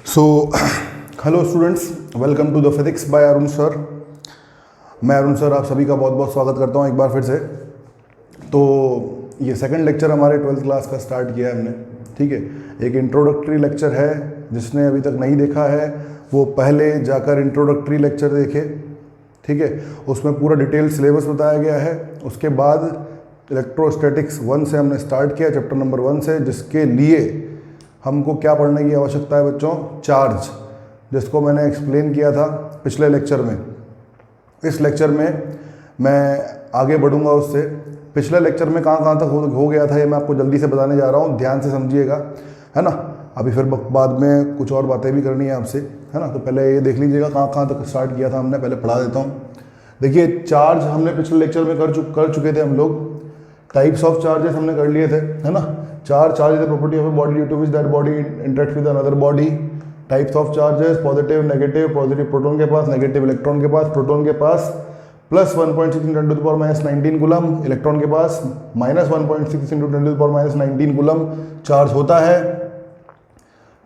So hello students, welcome to the physics by Arun sir. मैं Arun sir आप सभी का बहुत बहुत स्वागत करता हूँ एक बार फिर से। तो ये सेकंड लेक्चर हमारे 12th क्लास का स्टार्ट किया है हमने, ठीक है। एक इंट्रोडक्टरी लेक्चर है, जिसने अभी तक नहीं देखा है वो पहले जाकर इंट्रोडक्टरी लेक्चर देखे, ठीक है। उसमें पूरा डिटेल सिलेबस बताया गया है। उसके बाद इलेक्ट्रोस्टैटिक्स 1 से हमने स्टार्ट किया, चैप्टर नंबर 1 से, जिसके लिए हमको क्या पढ़ने की आवश्यकता है बच्चों? चार्ज, जिसको मैंने एक्सप्लेन किया था पिछले लेक्चर में। इस लेक्चर में मैं आगे बढ़ूंगा उससे। पिछले लेक्चर में कहाँ तक हो गया था ये मैं आपको जल्दी से बताने जा रहा हूँ, ध्यान से समझिएगा, है ना। अभी फिर बाद में कुछ और बातें भी करनी है आपसे, है ना। तो पहले ये देख लीजिएगा कहाँ तक स्टार्ट किया था हमने, पहले पढ़ा देता हूँ। देखिए, चार्ज हमने पिछले लेक्चर में कर चुके थे हम लोग। टाइप्स ऑफ चार्जेस हमने कर लिए थे, है ना। Charge is the property of a body due to which that body interact with another body. Types of charges, positive, negative. Positive proton के पास, नेगेटिव इलेक्ट्रॉन के पास। प्रोटॉन के पास प्लस 1.6 × 10⁻19 कूलम, इलेक्ट्रॉन के पास माइनस 1.6 × 10⁻19 कूलम चार्ज होता है।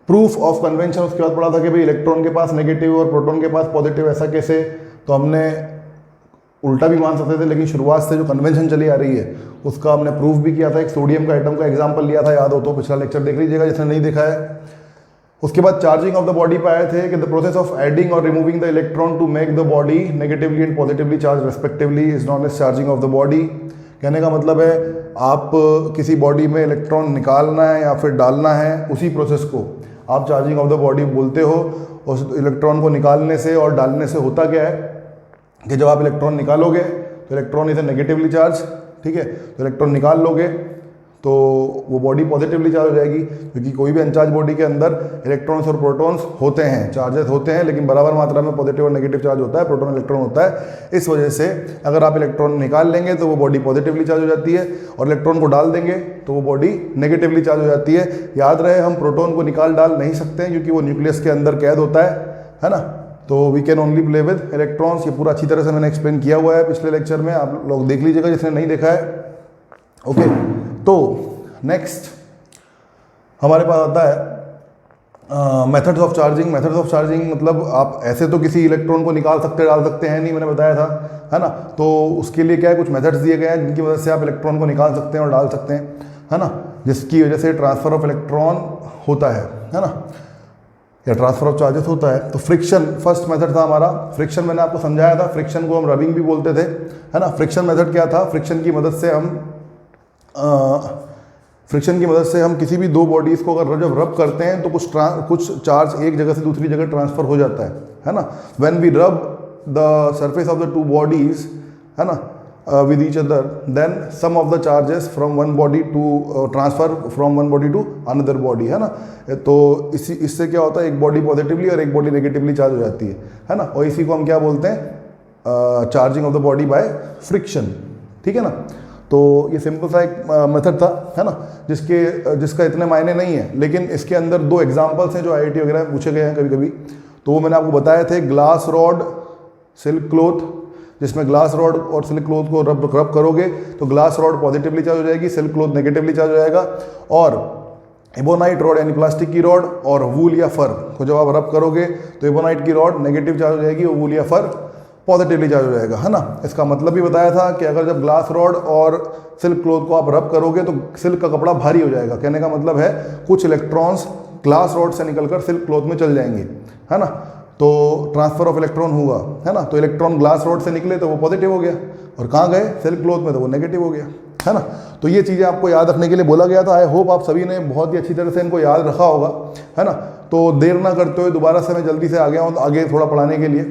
Proof of convention उसके बाद पढ़ा था कि भाई इलेक्ट्रॉन के पास नेगेटिव और प्रोटॉन के पास पॉजिटिव, ऐसा कैसे? तो हमने उल्टा भी मान सकते थे, लेकिन शुरुआत से जो कन्वेंशन चली आ रही है उसका हमने प्रूफ भी किया था। एक सोडियम का एटम का एग्जांपल लिया था, याद हो तो पिछला लेक्चर देख लीजिएगा जिसने नहीं देखा है। उसके बाद चार्जिंग ऑफ द बॉडी पे आए थे कि द प्रोसेस ऑफ एडिंग और removing the electron to make the body negatively and positively charge respectively is known as charging of the body. कहने का मतलब है आप किसी बॉडी में इलेक्ट्रॉन निकालना है या फिर डालना है, उसी प्रोसेस को आप चार्जिंग ऑफ द बॉडी बोलते हो। उस इलेक्ट्रॉन को निकालने से और डालने से होता क्या है कि जब आप इलेक्ट्रॉन निकालोगे तो इलेक्ट्रॉन इसे नेगेटिवली चार्ज, ठीक है। तो इलेक्ट्रॉन निकाल लोगे तो वो बॉडी पॉजिटिवली चार्ज हो जाएगी, क्योंकि कोई भी अनचार्ज बॉडी के अंदर इलेक्ट्रॉन्स और प्रोटॉन्स होते हैं, चार्जेस होते हैं, लेकिन बराबर मात्रा में पॉजिटिव और नेगेटिव चार्ज होता है, प्रोटॉन इलेक्ट्रॉन होता है। इस वजह से अगर आप इलेक्ट्रॉन निकाल लेंगे तो वो बॉडी पॉजिटिवली चार्ज हो जाती है, और इलेक्ट्रॉन को डाल देंगे तो वो बॉडी नेगेटिवली चार्ज हो जाती है। याद रहे, हम प्रोटॉन को निकाल डाल नहीं सकते हैं, क्योंकि वो न्यूक्लियस के अंदर कैद होता है ना। तो we can only play with electrons. ये पूरा अच्छी तरह से मैंने एक्सप्लेन किया हुआ है पिछले लेक्चर में, आप लोग देख लीजिएगा जिसने नहीं देखा है। ओके, तो नेक्स्ट हमारे पास आता है methods of charging. Methods of charging मतलब आप ऐसे तो किसी इलेक्ट्रॉन को निकाल सकते डाल सकते हैं नहीं, मैंने बताया था, है ना। तो उसके लिए क्या है, कुछ मेथड्स दिए गए हैं जिनकी वजह से आप इलेक्ट्रॉन को निकाल सकते हैं और डाल सकते हैं, है ना, जिसकी वजह से ट्रांसफर ऑफ इलेक्ट्रॉन होता है ना, या ट्रांसफर ऑफ चार्जेस होता है। तो फ्रिक्शन फर्स्ट मेथड था हमारा। फ्रिक्शन मैंने आपको समझाया था, फ्रिक्शन को हम रबिंग भी बोलते थे, है ना। फ्रिक्शन मेथड क्या था? फ्रिक्शन की मदद से हम किसी भी दो बॉडीज़ को अगर जब रब करते हैं तो कुछ चार्ज एक जगह से दूसरी जगह ट्रांसफर हो जाता है ना। When we rub the surface of the two bodies, है ना, with each other, then some of the charges from one body to transfer from one body to another body, है ना। तो इससे क्या होता है, एक बॉडी पॉजिटिवली और एक बॉडी नेगेटिवली चार्ज हो जाती है ना। और इसी को हम क्या बोलते हैं? Charging of the body by friction, ठीक है ना। तो ये सिंपल सा एक मेथड था, है ना, जिसका इतने मायने नहीं है, लेकिन इसके अंदर दो एग्जाम्पल्स हैं जो IIT वगैरह में पूछे गए हैं कभी कभी। तो वो मैंने आपको बताए थे, ग्लास रॉड, सिल्क क्लॉथ, जिसमें ग्लास रॉड और सिल्क क्लॉथ को रब करोगे तो ग्लास रॉड पॉजिटिवली चार्ज हो जाएगी, सिल्क क्लॉथ नेगेटिवली चार्ज हो जाएगा। और एबोनाइट रॉड यानी प्लास्टिक की रॉड और वूल या फर को जब आप रब करोगे तो एबोनाइट की रॉड नेगेटिव चार्ज हो जाएगी और वूल या फर पॉजिटिवली चार्ज हो जाएगा, है ना। इसका मतलब भी बताया था कि अगर जब ग्लास रॉड और सिल्क क्लॉथ को आप रब करोगे तो सिल्क का कपड़ा भारी हो जाएगा। कहने का मतलब है कुछ इलेक्ट्रॉन्स ग्लास रॉड से निकलकर सिल्क क्लॉथ में चल जाएंगे, है ना। तो ट्रांसफर ऑफ इलेक्ट्रॉन हुआ, है ना। तो इलेक्ट्रॉन ग्लास रॉड से निकले तो वो पॉजिटिव हो गया, और कहाँ गए? सिल्क क्लॉथ में, तो वो नेगेटिव हो गया, है ना। तो ये चीज़ें आपको याद रखने के लिए बोला गया था। आई होप आप सभी ने बहुत ही अच्छी तरह से इनको याद रखा होगा, है ना। तो देर ना करते हुए दोबारा से मैं जल्दी से आ गया हूँ आगे थोड़ा पढ़ाने के लिए,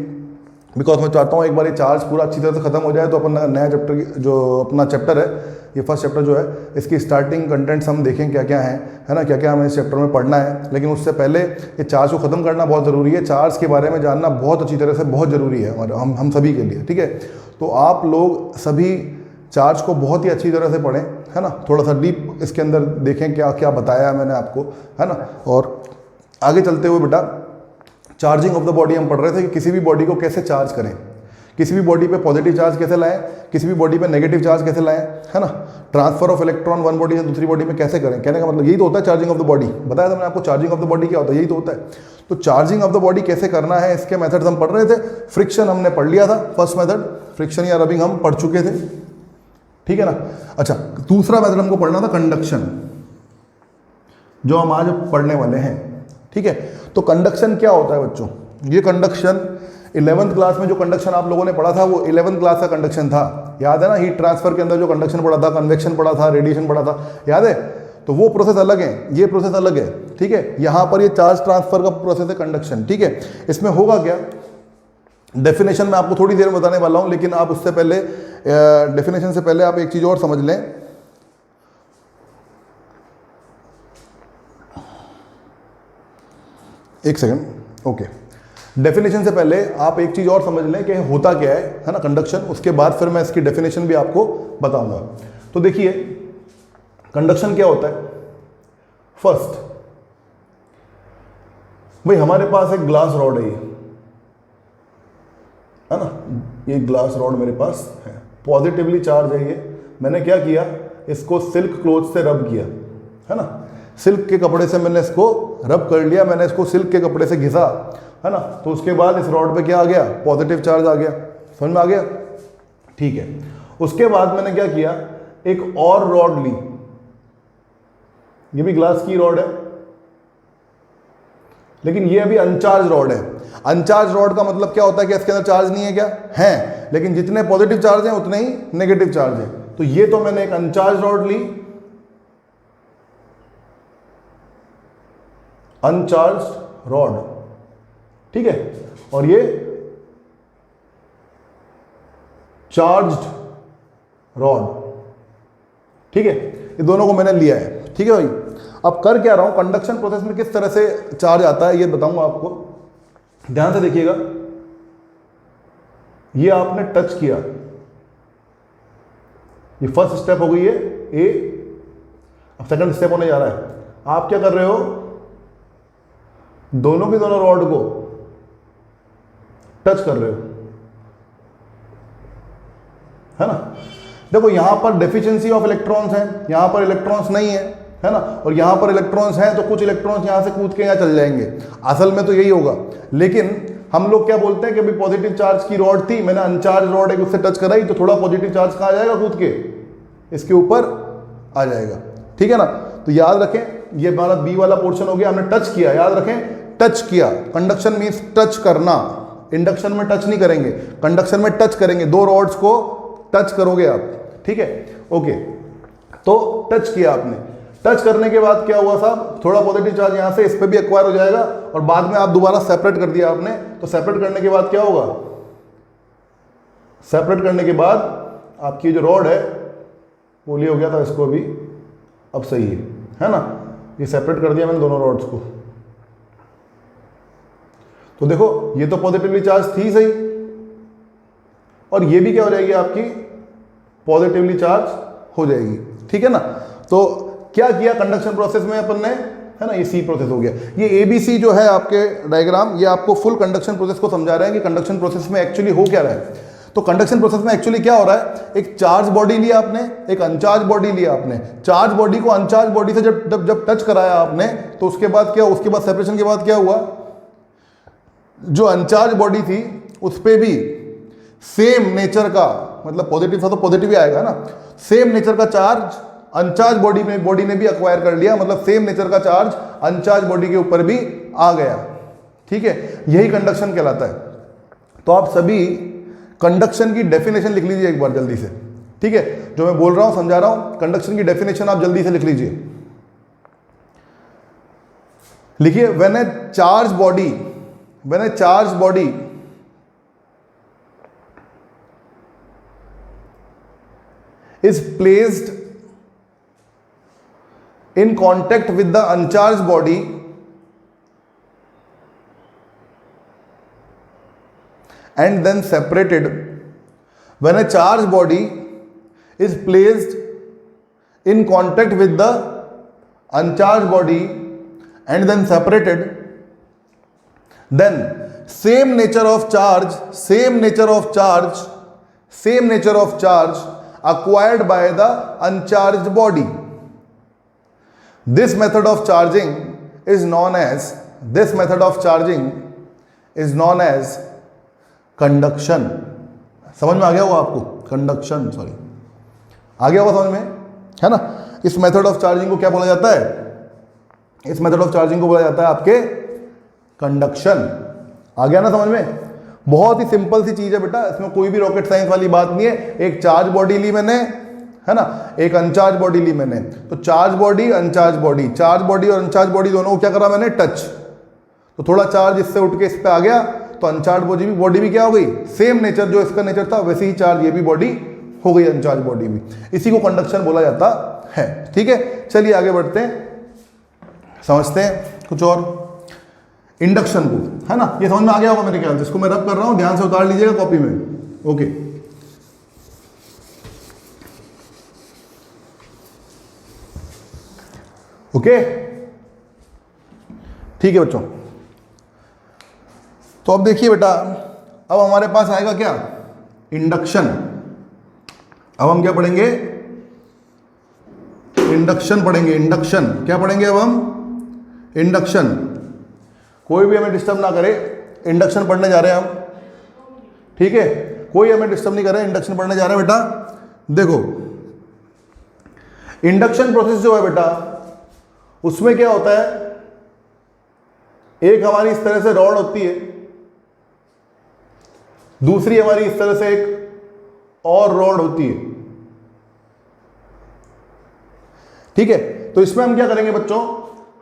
बिकॉज मैं चाहता हूँ एक बार ये चार्ज पूरा अच्छी तरह से खत्म हो जाए तो अपन नया चैप्टर जो अपना चैप्टर है, ये फर्स्ट चैप्टर जो है, इसकी स्टार्टिंग कंटेंट्स हम देखें क्या क्या है ना, क्या क्या हमें इस चैप्टर में पढ़ना है। लेकिन उससे पहले ये चार्ज को ख़त्म करना बहुत ज़रूरी है। चार्ज के बारे में जानना बहुत अच्छी तरह से बहुत ज़रूरी है और हम सभी के लिए, ठीक है। तो आप लोग सभी चार्ज को बहुत ही अच्छी तरह से पढ़ें, है ना। थोड़ा सा डीप इसके अंदर देखें क्या क्या बताया मैंने आपको, है ना। और आगे चलते हुए बेटा, चार्जिंग ऑफ द बॉडी हम पढ़ रहे थे कि किसी भी बॉडी को कैसे चार्ज करें, किसी भी बॉडी पे पॉजिटिव चार्ज कैसे लाएं, किसी भी बॉडी पे नेगेटिव चार्ज कैसे लाएं, है ना, transfer of electron one body से दूसरी बॉडी में कैसे करें। कहने का मतलब यही तो होता है चार्जिंग ऑफ द बॉडी। बताया था मैंने आपको चार्जिंग ऑफ द बॉडी क्या होता है, यही तो होता है। तो चार्जिंग ऑफ द बॉडी कैसे करना है, इसके मेथड्स हम पढ़ रहे थे। फ्रिक्शन हमने पढ़ लिया था, फर्स्ट मेथड फ्रिक्शन या रबिंग हम पढ़ चुके थे, ठीक है ना। अच्छा, दूसरा मेथड हमको पढ़ना था कंडक्शन, जो हम आज पढ़ने वाले हैं, ठीक है। तो कंडक्शन क्या होता है बच्चों, ये कंडक्शन 11th क्लास में जो कंडक्शन आप लोगों ने पढ़ा था वो 11th क्लास का कंडक्शन था, याद है ना। हीट ट्रांसफर के अंदर जो कंडक्शन पढ़ा था, कन्वेक्शन पढ़ा था, रेडिएशन पढ़ा था, याद है। तो वो प्रोसेस अलग है, ये प्रोसेस अलग है, ठीक है। यहाँ पर ये चार्ज ट्रांसफर का प्रोसेस है कंडक्शन, ठीक है। इसमें होगा क्या, डेफिनेशन मैं आपको थोड़ी देर में बताने वाला हूँ, लेकिन आप उससे पहले डेफिनेशन से पहले आप एक चीज़ और समझ लें। एक सेकंड, ओके। डेफिनेशन से पहले आप एक चीज़ और समझ लें कि होता क्या है ना कंडक्शन, उसके बाद फिर मैं इसकी डेफिनेशन भी आपको बताऊंगा। तो देखिए कंडक्शन क्या होता है। फर्स्ट भाई हमारे पास एक ग्लास रॉड है ना, ये ग्लास रॉड मेरे पास है, पॉजिटिवली चार्ज है ये। मैंने क्या किया, इसको सिल्क क्लोथ से रब किया, है ना, सिल्क के कपड़े से मैंने इसको रब कर लिया, मैंने इसको सिल्क के कपड़े से घिसा, है ना। तो उसके बाद इस रॉड पे क्या आ गया, पॉजिटिव चार्ज आ गया, समझ में आ गया, ठीक है। उसके बाद मैंने क्या किया, एक और रॉड ली, ये भी ग्लास की रॉड है, लेकिन ये अभी अनचार्ज रॉड है। अनचार्ज रॉड का मतलब क्या होता है कि इसके अंदर चार्ज नहीं है, क्या है, लेकिन जितने पॉजिटिव चार्ज हैं उतने ही नेगेटिव चार्ज है। तो ये तो मैंने एक अनचार्ज रॉड ली, अनचार्ज रॉड, ठीक है, और ये चार्ज्ड रॉड, ठीक है। ये दोनों को मैंने लिया है, ठीक है भाई। अब कर क्या रहा हूं, कंडक्शन प्रोसेस में किस तरह से चार्ज आता है ये बताऊंगा आपको, ध्यान से देखिएगा। ये आपने टच किया, ये फर्स्ट स्टेप हो गई है ए। अब सेकंड स्टेप होने जा रहा है। आप क्या कर रहे हो, दोनों के दोनों रॉड को टच कर रहे हो, है ना। देखो यहां पर डेफिशिएंसी ऑफ इलेक्ट्रॉन्स है, यहां पर इलेक्ट्रॉन्स नहीं है ना, और यहां पर इलेक्ट्रॉन्स हैं तो कुछ इलेक्ट्रॉन्स यहां से कूद के यहां चल जाएंगे, असल में तो यही होगा। लेकिन हम लोग क्या बोलते हैं कि अभी पॉजिटिव चार्ज की रॉड थी, मैंने अनचार्ज रॉड एक उससे टच कराई, तो थोड़ा पॉजिटिव चार्ज कहां आ जाएगा, कूद के इसके ऊपर आ जाएगा, ठीक है ना। तो याद रखें ये हमारा बी वाला पोर्शन हो गया, हमने टच किया, याद रखें टच किया। कंडक्शन मीन्स टच करना, इंडक्शन में टच नहीं करेंगे, कंडक्शन में टच करेंगे, दो रॉड्स को टच करोगे आप, ठीक है, ओके। तो टच किया आपने, टच करने के बाद क्या हुआ साहब, थोड़ा पॉजिटिव चार्ज यहां से इस पे भी एक्वायर हो जाएगा, और बाद में आप दोबारा सेपरेट कर दिया आपने। तो सेपरेट करने के बाद क्या होगा, सेपरेट करने के बाद आपकी जो रॉड है वो लिए हो गया था, इसको भी अब सही है ना, ये सेपरेट कर दिया मैंने दोनों रॉड्स को। तो देखो ये तो पॉजिटिवली चार्ज थी सही, और ये भी क्या हो जाएगी आपकी पॉजिटिवली चार्ज हो जाएगी, ठीक है ना। तो क्या किया कंडक्शन प्रोसेस में अपन ने, है ना, ये सी प्रोसेस हो गया। ये एबीसी जो है आपके डायग्राम, ये आपको फुल कंडक्शन प्रोसेस को समझा रहे हैं कि कंडक्शन प्रोसेस में एक्चुअली हो क्या रहा है। तो कंडक्शन प्रोसेस में एक्चुअली क्या हो रहा है, एक चार्ज बॉडी लिया आपने, एक अनचार्ज बॉडी लिया आपने। चार्ज बॉडी को अनचार्ज बॉडी से जब टच कराया आपने, तो उसके बाद क्या, उसके बाद सेपरेशन के बाद क्या हुआ, जो अनचार्ज बॉडी थी उस पे भी सेम नेचर का, मतलब पॉजिटिव था तो पॉजिटिव ही आएगा ना, सेम नेचर का चार्ज अनचार्ज बॉडी ने भी अक्वायर कर लिया, मतलब सेम नेचर का चार्ज अनचार्ज बॉडी के ऊपर भी आ गया, ठीक है। यही कंडक्शन कहलाता है। तो आप सभी कंडक्शन की डेफिनेशन लिख लीजिए एक बार जल्दी से, ठीक है, जो मैं बोल रहा हूं समझा रहा हूं, कंडक्शन की डेफिनेशन आप जल्दी से लिख लीजिए। लिखिए, when a charge body is placed in contact with the uncharged body and then separated. When a charged body is placed in contact with the uncharged body and then separated, then same nature of charge, same nature of charge, same nature of charge acquired by the uncharged body. This method of charging is known as, this method of charging is known as conduction. समझ में आ गया होगा आपको? Conduction, sorry, आ गया होगा समझ में, है ना? इस मेथड ऑफ चार्जिंग को क्या बोला जाता है? इस मेथड ऑफ चार्जिंग को बोला जाता है आपके कंडक्शन। आ गया ना समझ में? बहुत ही सिंपल सी चीज है बेटा, इसमें कोई भी रॉकेट साइंस वाली बात नहीं है। एक चार्ज बॉडी ली मैंने, है ना, एक अनचार्ज बॉडी ली मैंने, तो charge body uncharged body, charge body और अनचार्ज बॉडी दोनों को क्या करा मैंने? टच। तो थोड़ा चार्ज इससे उठ के इस पे आ गया, तो अनचार्ज बॉडी भी क्या हो गई? सेम नेचर, जो इसका नेचर था वैसे ही चार्ज ये भी बॉडी हो गई, अनचार्ज बॉडी भी। इसी को कंडक्शन बोला जाता है। ठीक है, चलिए आगे बढ़ते हैं, समझते हैं कुछ और इंडक्शन को, है ना? ये समझ में आ गया होगा मेरे ख्याल से। इसको मैं रब कर रहा हूं, ध्यान से उतार लीजिएगा कॉपी में। ओके, ओके, ठीक है बच्चों। तो अब देखिए बेटा, अब हमारे पास आएगा क्या? इंडक्शन। अब हम क्या पढ़ेंगे? इंडक्शन पढ़ेंगे। इंडक्शन क्या पढ़ेंगे अब हम? इंडक्शन। कोई भी हमें डिस्टर्ब ना करे, इंडक्शन पढ़ने जा रहे हैं हम, ठीक है? कोई हमें डिस्टर्ब नहीं करे, इंडक्शन पढ़ने जा रहे हैं बेटा। देखो, इंडक्शन प्रोसेस जो है बेटा, उसमें क्या होता है? एक हमारी इस तरह से रॉड होती है, दूसरी हमारी इस तरह से एक और रॉड होती है, ठीक है? तो इसमें हम क्या करेंगे बच्चों?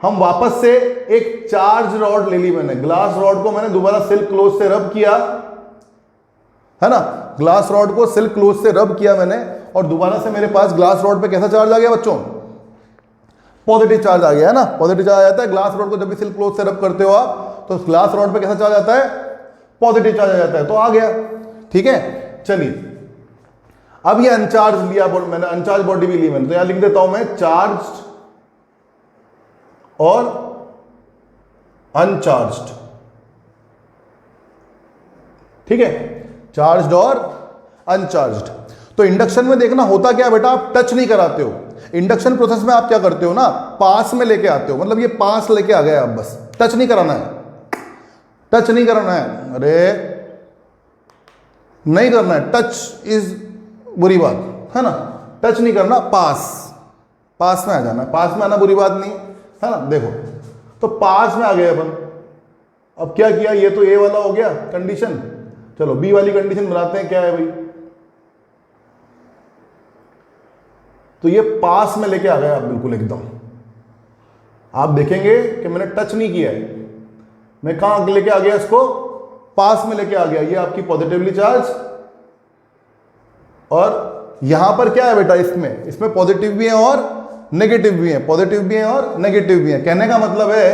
हम वापस से एक चार्ज रॉड ले ली मैंने, ग्लास रॉड को मैंने दोबारा सिल्क क्लोज से रब किया, है ना? ग्लास रॉड को सिल्क क्लोज से रब किया मैंने, और दोबारा से मेरे पास ग्लास रॉड पे कैसा चार्ज आ गया बच्चों? पॉजिटिव चार्ज आ गया, है ना? पॉजिटिव चार्ज आ जाता है ग्लास रॉड को जब भी सिल्क क्लोज से रब करते हो आप, तो ग्लास रॉड पे कैसा चार्ज आता है? पॉजिटिव चार्ज आ जाता है। तो आ गया, ठीक है? चलिए, अब ये अनचार्ज लिया मैंने, अनचार्ज बॉडी भी ली मैंने, तो यहां लिख देता हूं मैं चार्ज और अनचार्ज्ड, ठीक है? चार्ज्ड और अनचार्ज्ड। तो इंडक्शन में देखना होता क्या बेटा, आप टच नहीं कराते हो। इंडक्शन प्रोसेस में आप क्या करते हो ना, पास में लेके आते हो, मतलब ये पास लेके आ गए आप, बस टच नहीं कराना है, टच नहीं कराना है, अरे नहीं करना है, टच इज बुरी बात, है ना? टच नहीं करना, पास में आ जाना। पास में आना बुरी बात नहीं, है ना? देखो, तो पास में आ गए अपन। अब क्या किया, ये तो ए वाला हो गया कंडीशन, चलो बी वाली कंडीशन बनाते हैं। क्या है भाई? तो ये पास में लेके आ गए आप बिल्कुल एकदम। आप देखेंगे कि मैंने टच नहीं किया है, मैं कहां लेके आ गया इसको? पास में लेके आ गया। ये आपकी पॉजिटिवली चार्ज, और यहां पर क्या है बेटा? इसमें पॉजिटिव भी है और नेगेटिव भी है, पॉजिटिव भी है और नेगेटिव भी है। कहने का मतलब है,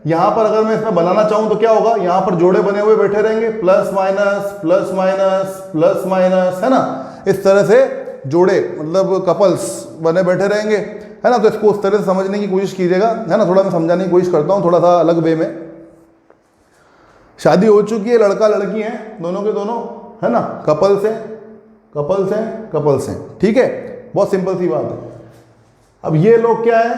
यहां पर अगर मैं इसमें बनाना चाहूं तो क्या होगा? यहां पर जोड़े बने हुए बैठे रहेंगे, plus minus plus minus plus minus, है ना? इस तरह से जोड़े, मतलब कपल्स बने बैठे रहेंगे, है ना? तो इसको उस तरह से समझने की कोशिश कीजिएगा, है ना? थोड़ा मैं समझाने की कोशिश करता हूं, थोड़ा सा अलग वे में। शादी हो चुकी है, लड़का लड़की हैं, दोनों के दोनों, है ना? कपल्स हैं, कपल्स हैं, कपल्स हैं, ठीक है? बहुत सिंपल सी बात है। अब ये लोग क्या है?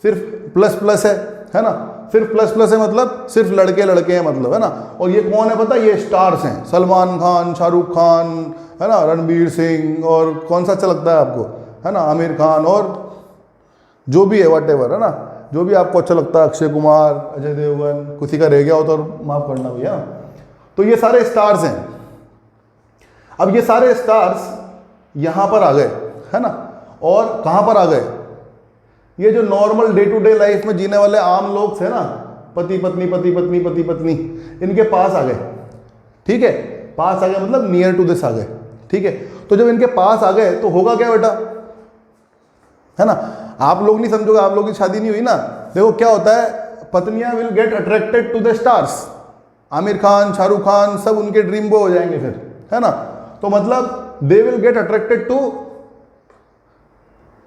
सिर्फ प्लस प्लस है ना? सिर्फ प्लस प्लस है, मतलब सिर्फ लड़के लड़के हैं, मतलब, है ना? और ये कौन है पता? ये स्टार्स हैं, सलमान खान, शाहरुख खान, है ना, रणबीर सिंह, और कौन सा अच्छा लगता है आपको, है ना, आमिर खान, और जो भी है व्हाटएवर, है ना, जो भी आपको अच्छा लगता है, अक्षय कुमार, अजय देवगन, किसी का रह गया हो तो माफ करना भैया। तो ये सारे स्टार्स हैं। अब ये सारे स्टार्स यहां पर आ गए, है ना? और कहां पर आ गए? ये जो normal day to day life में जीने वाले आम लोग थे ना, पति पत्नी पति पत्नी पति पत्नी, इनके पास आ गए, ठीक है? पास आ गए मतलब नियर टू दिस आ गए, ठीक है? तो जब इनके पास आ गए तो होगा क्या बेटा, है ना? आप लोग नहीं समझोगे, आप लोगों की शादी नहीं हुई ना। देखो क्या होता है, पत्नियां will get attracted to the stars. Aamir Khan, Shahrukh Khan, सब उनके ड्रीम बॉय हो जाएंगे फिर, है ना? तो मतलब they will get attracted to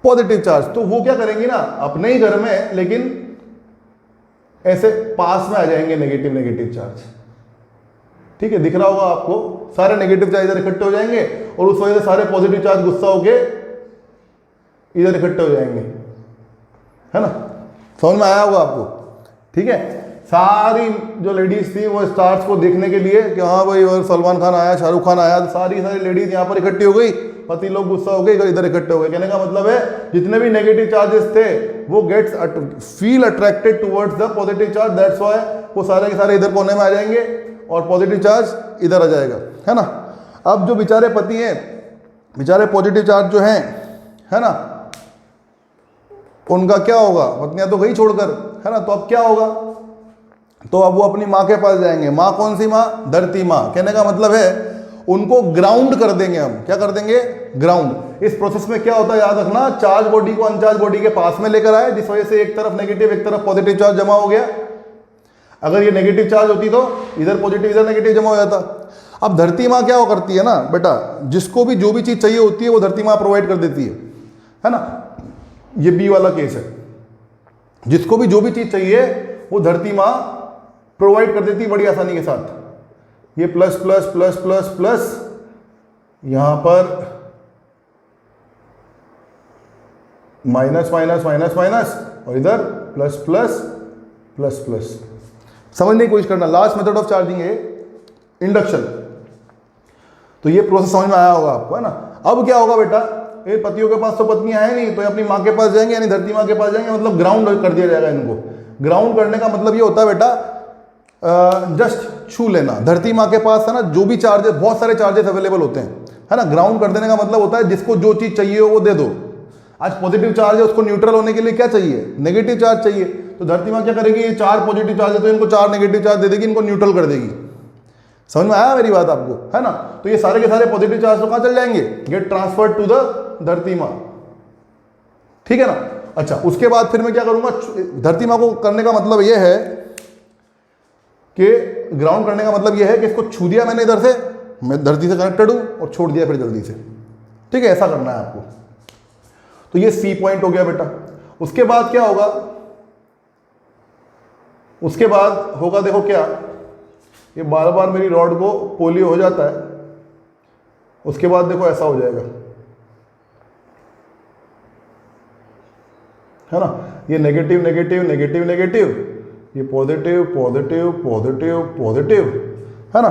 positive charge. तो वो क्या करेंगी ना, अपने ही घर में, लेकिन ऐसे पास में आ जाएंगे नेगेटिव नेगेटिव चार्ज। ठीक है, दिख रहा होगा आपको, सारे नेगेटिव चार्ज इधर इकट्ठे हो जाएंगे और उस वजह से सारे पॉजिटिव चार्ज गुस्सा होके इधर इकट्ठे हो जाएंगे, है ना। समझ में आया होगा आपको, ठीक है। सारी जो लेडीज थी वो स्टार्स को देखने के लिए कि हाँ भाई और सलमान खान आया, शाहरुख खान आया, तो सारी लेडीज यहाँ पर इकट्ठी हो गई, पति लोग गुस्सा हो गए इधर इकट्ठे हो गए। कहने का मतलब है जितने भी नेगेटिव चार्जेस थे वो gets feel attracted towards the positive charge, that's why वो सारे के सारे इधर कोने में आ जाएंगे और पॉजिटिव चार्ज इधर आ जाएगा, है ना। अब जो बेचारे पति हैं, बेचारे पॉजिटिव चार्ज जो हैं, है ना, उनका क्या होगा, पत्नियां तो गई छोड़कर, है ना, तो अब क्या होगा, तो अब वो अपनी माँ के पास जाएंगे। माँ कौन सी माँ, धरती माँ। कहने का मतलब है उनको ग्राउंड कर देंगे हम, क्या कर देंगे, ग्राउंड। इस प्रोसेस में क्या होता है याद रखना, चार्ज बॉडी को अनचार्ज बॉडी के पास में लेकर आए, जिस वजह से एक तरफ नेगेटिव एक तरफ पॉजिटिव चार्ज जमा हो गया। अगर ये नेगेटिव चार्ज होती तो इधर पॉजिटिव इधर नेगेटिव जमा हो जाता। अब धरती माँ क्या करती है ना बेटा, जिसको भी जो भी चीज चाहिए होती है वो धरती माँ प्रोवाइड कर देती है ना। ये बी वाला केस है, जिसको भी जो भी चीज चाहिए वो धरती माँ प्रोवाइड कर देती है बड़ी आसानी के साथ। ये plus plus plus plus plus, यहां पर माइनस माइनस माइनस माइनस और इधर प्लस प्लस प्लस प्लस। समझने की कोशिश करना, लास्ट मेथड ऑफ चार्जिंग है इंडक्शन। तो ये प्रोसेस समझ में आया होगा आपको, है ना। अब क्या होगा बेटा, ये पतियों के पास तो पत्नियां है नहीं, तो अपनी माँ के पास जाएंगे, यानी धरती माँ के पास जाएंगे, मतलब ग्राउंड कर दिया जाएगा इनको। ग्राउंड करने का मतलब ये होता है बेटा जस्ट छू लेना। धरती माँ के पास है ना जो भी चार्जेस, बहुत सारे चार्जेस अवेलेबल होते हैं, है ना। ग्राउंड कर देने का मतलब होता है जिसको जो चीज चाहिए हो वो दे दो। आज पॉजिटिव चार्ज है, उसको न्यूट्रल होने के लिए क्या चाहिए, नेगेटिव चार्ज चाहिए। तो धरती माँ क्या करेगी, ये 4 पॉजिटिव चार्ज है तो इनको 4 नेगेटिव चार्ज दे देगी, इनको न्यूट्रल कर देगी। समझ में आया मेरी बात आपको, है ना। तो ये सारे के सारे पॉजिटिव चार्ज तो कहां चल जाएंगे, गेट ट्रांसफर्ड टू द धरती माँ, ठीक है ना। अच्छा, उसके बाद फिर मैं क्या करूंगा, धरती माँ को करने का मतलब यह है कि ग्राउंड करने का मतलब यह है कि इसको छू दिया मैंने इधर से, मैं धरती से कनेक्टेड हूं, और छोड़ दिया फिर जल्दी से, ठीक है। ऐसा करना है आपको। तो ये सी पॉइंट हो गया बेटा। उसके बाद क्या होगा, उसके बाद होगा देखो क्या, ये बार बार मेरी रॉड को पोलियो हो जाता है। उसके बाद देखो ऐसा हो जाएगा, है ना। ये नेगेटिव नेगेटिव नेगेटिव नेगेटिव, ये पॉजिटिव पॉजिटिव पॉजिटिव पॉजिटिव, है ना।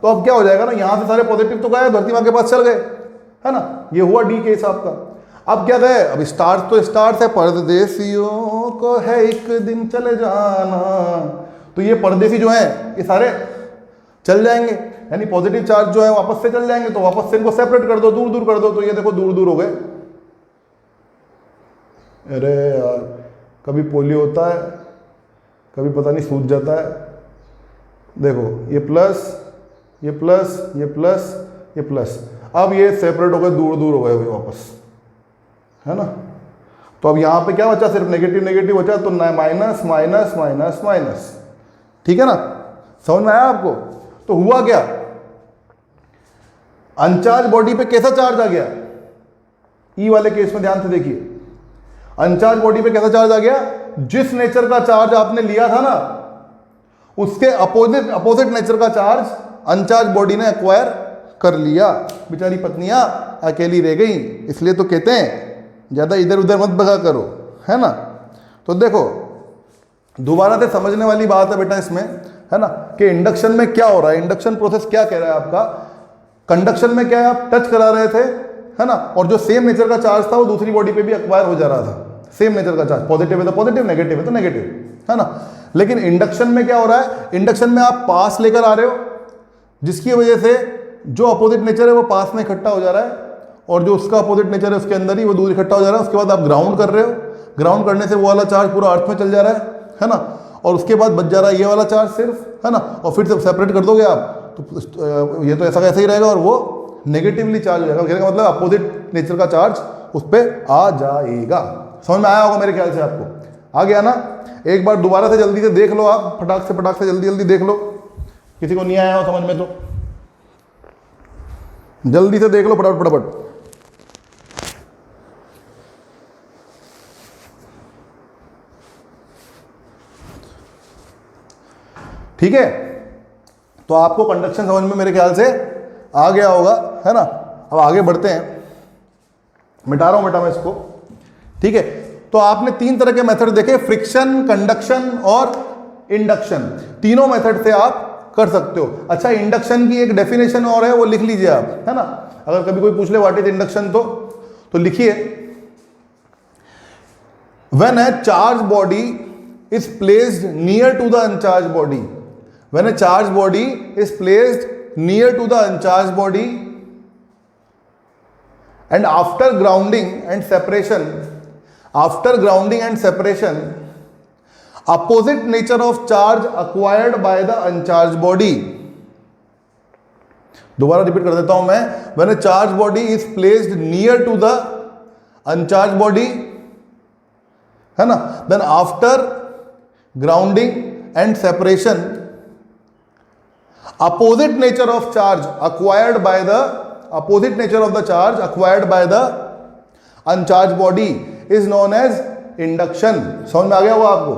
तो अब क्या हो जाएगा ना, यहां से सारे पॉजिटिव तो गए, धरती माँ के पास चल गए, है ना। ये हुआ डी केस आपका। अब क्या गए, अब स्टार्स तो स्टार्स है, परदेसियों को है एक दिन चले जाना। तो ये परदेसी जो है ये सारे चल जाएंगे, यानी पॉजिटिव चार्ज जो है वापस से चल जाएंगे। तो वापस से इनको सेपरेट कर दो, दूर दूर कर दो। तो ये देखो दूर दूर हो गए। अरे यार, कभी पोलियो होता है, कभी पता नहीं सूज जाता है। देखो ये प्लस ये प्लस ये प्लस ये प्लस, अब ये सेपरेट हो गए, दूर दूर हो गए वापस, है ना। तो अब यहां पे क्या बचा, सिर्फ नेगेटिव नेगेटिव बचा, तो माइनस माइनस माइनस माइनस, ठीक है ना। समझ में आया आपको। तो हुआ क्या, अनचार्ज बॉडी पे कैसा चार्ज आ गया, ई वाले केस में ध्यान से देखिए। अनचार्ज बॉडी पे कैसा चार्ज आ गया, जिस नेचर का चार्ज आपने लिया था ना उसके अपोजिट नेचर का चार्ज अनचार्ज बॉडी ने एक्वायर कर लिया। बेचारी पत्नियां अकेली रह गई। इसलिए तो कहते हैं ज्यादा इधर उधर मत भगा करो, है ना। तो देखो दोबारा से समझने वाली बात है बेटा इसमें, है ना, कि इंडक्शन में क्या हो रहा है। इंडक्शन प्रोसेस क्या कह रहा है आपका, कंडक्शन में क्या है, आप टच करा रहे थे, है ना, और जो सेम नेचर का चार्ज था वो दूसरी बॉडी पे भी एक्वायर हो जा रहा था। सेम नेचर का चार्ज, पॉजिटिव है तो पॉजिटिव, नेगेटिव है तो नेगेटिव, है ना। लेकिन इंडक्शन में क्या हो रहा है, इंडक्शन में आप पास लेकर आ रहे हो, जिसकी वजह से जो अपोजिट नेचर है वो पास में इकट्ठा हो जा रहा है, और जो उसका अपोजिट नेचर है उसके अंदर ही वो दूर इकट्ठा हो जा रहा है। उसके बाद आप ग्राउंड कर रहे हो, ग्राउंड करने से वो वाला चार्ज पूरा अर्थ में चल जा रहा है ना, और उसके बाद बच जा रहा है ये वाला चार्ज सिर्फ, है ना। और फिर से सेपरेट कर दोगे आप तो ये तो ऐसा कैसे ही रहेगा, और वो नेगेटिवली चार्ज हो जाएगा। कहने का मतलब अपोजिट नेचर का चार्ज उस पर आ जाएगा। समझ में आया होगा मेरे ख्याल से आपको, आ गया ना। एक बार दोबारा से जल्दी से देख लो आप, फटाक से जल्दी जल्दी देख लो, किसी को नहीं आया हो समझ में तो जल्दी से देख लो फटाफट फटाफट। ठीक है, तो आपको कंडक्शन समझ में मेरे ख्याल से आ गया होगा, है ना। अब आगे बढ़ते हैं, मिटा रहा हूं बेटा मैं इसको, ठीक है। तो आपने तीन तरह के मेथड देखे, फ्रिक्शन, कंडक्शन और इंडक्शन। तीनों मेथड से आप कर सकते हो। अच्छा, इंडक्शन की एक डेफिनेशन और है, वो लिख लीजिए आप, है ना। अगर कभी कोई पूछ ले व्हाट इज इंडक्शन, तो लिखिए, when a charge body is placed near to the uncharge body, when a charge body is placed near to the uncharge body and after grounding and separation, opposite nature of charge acquired by the uncharged body. दोबारा repeat कर देता हूं मैं, when a charged body is placed near to the uncharged body, है ना, then after grounding and separation, opposite nature of charge acquired by the uncharged body is known as induction. समझ में आ गया होगा आपको।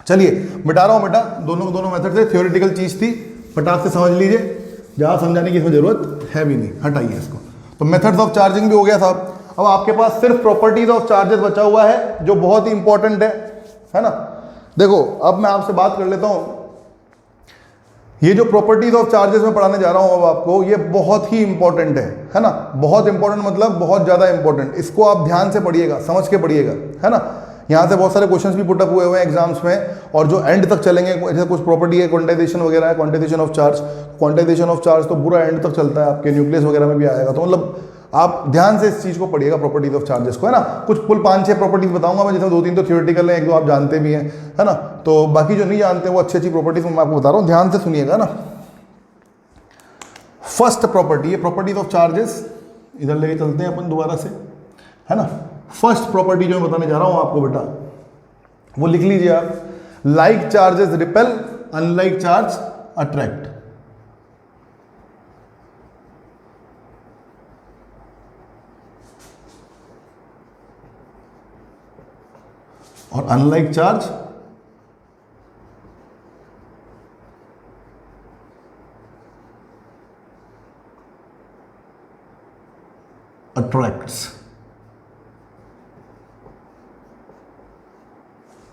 चलिए मिटा रहा हूं बेटा, दोनों मेथड से थ्योरेटिकल चीज थी, फटाक से समझ लीजिए, ज्यादा समझाने की इसमें जरूरत है भी नहीं, हटाइए इसको। तो मेथड्स ऑफ चार्जिंग भी हो गया साहब। अब आपके पास सिर्फ प्रॉपर्टीज ऑफ चार्जेस बचा हुआ है, जो बहुत ही इंपॉर्टेंट है ना। देखो अब मैं आपसे बात कर लेता हूं, ये जो प्रॉपर्टीज ऑफ चार्जेस में पढ़ाने जा रहा हूं अब आपको, ये बहुत ही इंपॉर्टेंट है ना। बहुत इंपॉर्टेंट मतलब बहुत ज्यादा इंपॉर्टेंट। इसको आप ध्यान से पढ़िएगा, समझ के पढ़िएगा, है ना। यहाँ से बहुत सारे क्वेश्चंस भी पुटअप हुए हैं एग्जाम्स में, और जो एंड तक चलेंगे, जैसे कुछ प्रॉपर्टी है, क्वांटाइजेशन वगैरह है, quantization of charge. Quantization of charge तो पूरा एंड तक चलता है, आपके न्यूक्लियस वगैरह में भी आएगा। तो मतलब आप ध्यान से इस चीज को पढ़िएगा, प्रॉपर्टीज ऑफ चार्जेस को, है ना। कुछ कुल 5-6 प्रॉपर्टीज बताऊंगा मैं, जिसमें 2-3 तो थ्योरेटिकल है, 1-2 आप जानते भी हैं, है ना। तो बाकी जो नहीं जानते वो अच्छी प्रॉपर्टीज मैं आपको बता रहा हूँ, ध्यान से सुनिएगा ना। फर्स्ट प्रॉपर्टी है प्रॉपर्टीज ऑफ चार्जेस, इधर लेके चलते हैं अपन दोबारा से, है ना। फर्स्ट प्रॉपर्टी जो मैं बताने जा रहा हूं आपको बेटा, वो लिख लीजिए आप, like charges repel, unlike charge attract. और अनलाइक चार्ज अट्रैक्ट्स।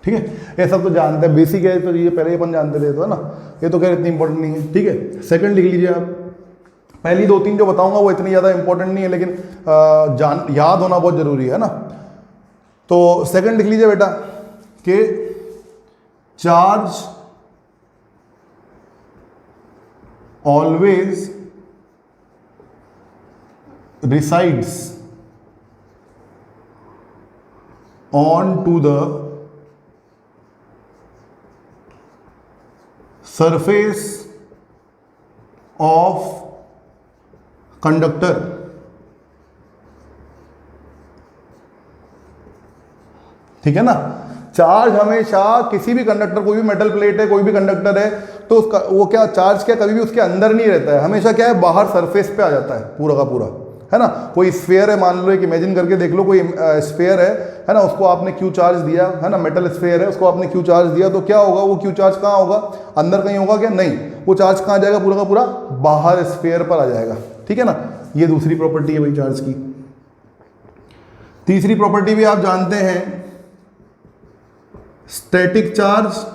ठीक है, ये सब तो जानते हैं, बेसिक है, तो ये पहले ही अपन जानते थे, तो है ना। ये तो खैर इतनी इंपॉर्टेंट नहीं है, ठीक है। सेकंड लिख लीजिए आप, पहली 2-3 जो बताऊंगा वो इतनी ज़्यादा इंपॉर्टेंट नहीं है, लेकिन याद होना बहुत जरूरी है ना। तो सेकंड लिख लीजिए बेटा कि charge always resides on to the surface of conductor। ठीक है ना। चार्ज हमेशा किसी भी कंडक्टर, कोई भी मेटल प्लेट है, कोई भी कंडक्टर है, तो उसका वो क्या चार्ज क्या कभी भी उसके अंदर नहीं रहता है, हमेशा क्या है बाहर सरफेस पे आ जाता है पूरा का पूरा, है ना। कोई स्फीयर है, मान लो, एक इमेजिन करके देख लो, कोई स्फीयर है ना, उसको आपने क्यू चार्ज दिया, है ना, मेटल स्फीयर है, उसको आपने क्यू चार्ज दिया, तो क्या होगा, वो क्यू चार्ज कहाँ होगा, अंदर कहीं होगा क्या, नहीं, वो चार्ज कहाँ जाएगा, पूरा का पूरा बाहर स्फीयर पर आ जाएगा। ठीक है ना। ये दूसरी प्रॉपर्टी है भाई चार्ज की। तीसरी प्रॉपर्टी भी आप जानते हैं, static charge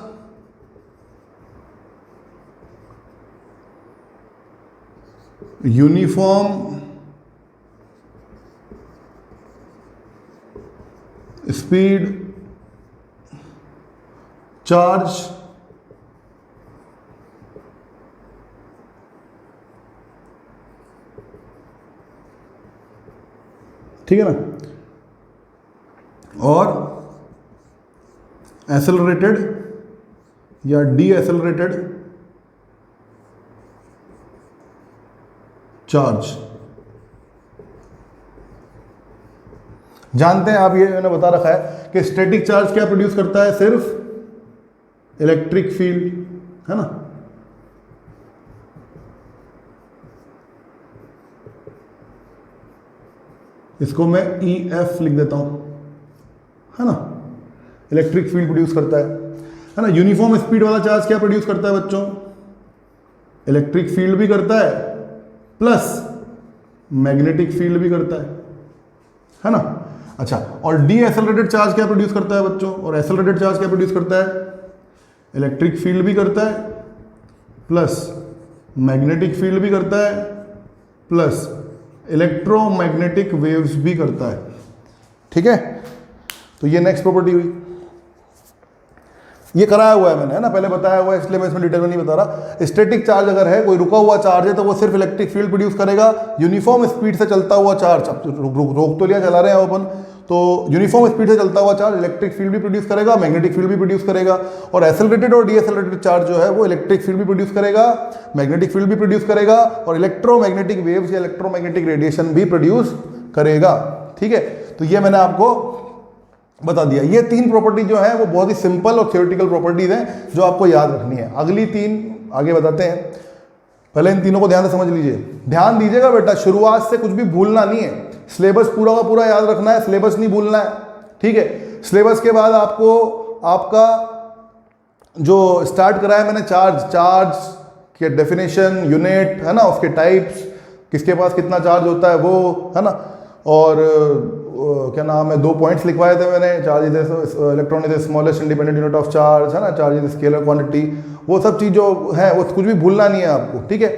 uniform speed charge ठीक है ना, और एक्सेलरेटेड या डी एक्सेलरेटेड चार्ज। जानते हैं आप, ये मैंने बता रखा है कि स्टैटिक चार्ज क्या प्रोड्यूस करता है, सिर्फ इलेक्ट्रिक फील्ड, है ना। इसको मैं EF लिख देता हूं, है ना, इलेक्ट्रिक फील्ड प्रोड्यूस करता है ना। यूनिफॉर्म स्पीड वाला चार्ज क्या प्रोड्यूस करता है बच्चों, इलेक्ट्रिक फील्ड भी करता है प्लस मैग्नेटिक फील्ड भी करता है ना। अच्छा, और डी एसेलरेटेड चार्ज क्या प्रोड्यूस करता है बच्चों, और एसेलरेटेड चार्ज क्या प्रोड्यूस करता है, इलेक्ट्रिक फील्ड भी करता है प्लस मैग्नेटिक फील्ड भी करता है प्लस इलेक्ट्रोमैग्नेटिक वेव्स भी करता है। ठीक है, तो ये नेक्स्ट प्रॉपर्टी हुई। ये कराया हुआ है मैंने, है ना, पहले बताया हुआ है, इसलिए मैं इसमें डिटेल में नहीं बता रहा। स्टैटिक चार्ज अगर है, कोई रुका हुआ चार्ज है, तो वो सिर्फ इलेक्ट्रिक फील्ड प्रोड्यूस करेगा। यूनिफॉर्म स्पीड से चलता हुआ चार्ज, अब रोक तो लिया, चला रहे हैं अपन, तो यूनिफॉर्म स्पीड से चलता हुआ चार्ज इलेक्ट्रिक फील्ड भी प्रोड्यूस करेगा, मैग्नेटिक फील्ड भी प्रोड्यूस करेगा। और एसेलरेटेड और डीएसेलरेटेड चार्ज जो है वो इलेक्ट्रिक फील्ड भी प्रोड्यूस करेगा, मैग्नेटिक फील्ड भी प्रोड्यूस करेगा, और इलेक्ट्रोमैग्नेटिक वेव्स या इलेक्ट्रोमैग्नेटिक रेडिएशन भी प्रोड्यूस करेगा। ठीक है, तो ये मैंने आपको बता दिया। ये तीन प्रॉपर्टी जो है वो बहुत ही सिंपल और थ्योरेटिकल प्रॉपर्टीज हैं जो आपको याद रखनी है। अगली तीन आगे बताते हैं, पहले इन तीनों को ध्यान से समझ लीजिए। ध्यान दीजिएगा बेटा, शुरुआत से कुछ भी भूलना नहीं है, सिलेबस पूरा का पूरा याद रखना है, सिलेबस नहीं भूलना है। ठीक है, सिलेबस के बाद आपको आपका जो स्टार्ट कराया मैंने चार्ज के डेफिनेशन, यूनिट, है ना, उसके टाइप्स, किसके पास कितना चार्ज होता है वो, है ना, और क्या नाम है, 2 पॉइंट्स लिखवाए थे मैंने, charge is electron is smallest independent unit of charge, है ना, चार्ज इज स्केलर क्वांटिटी, वो सब चीज़ जो है वो कुछ भी भूलना नहीं है आपको। ठीक है,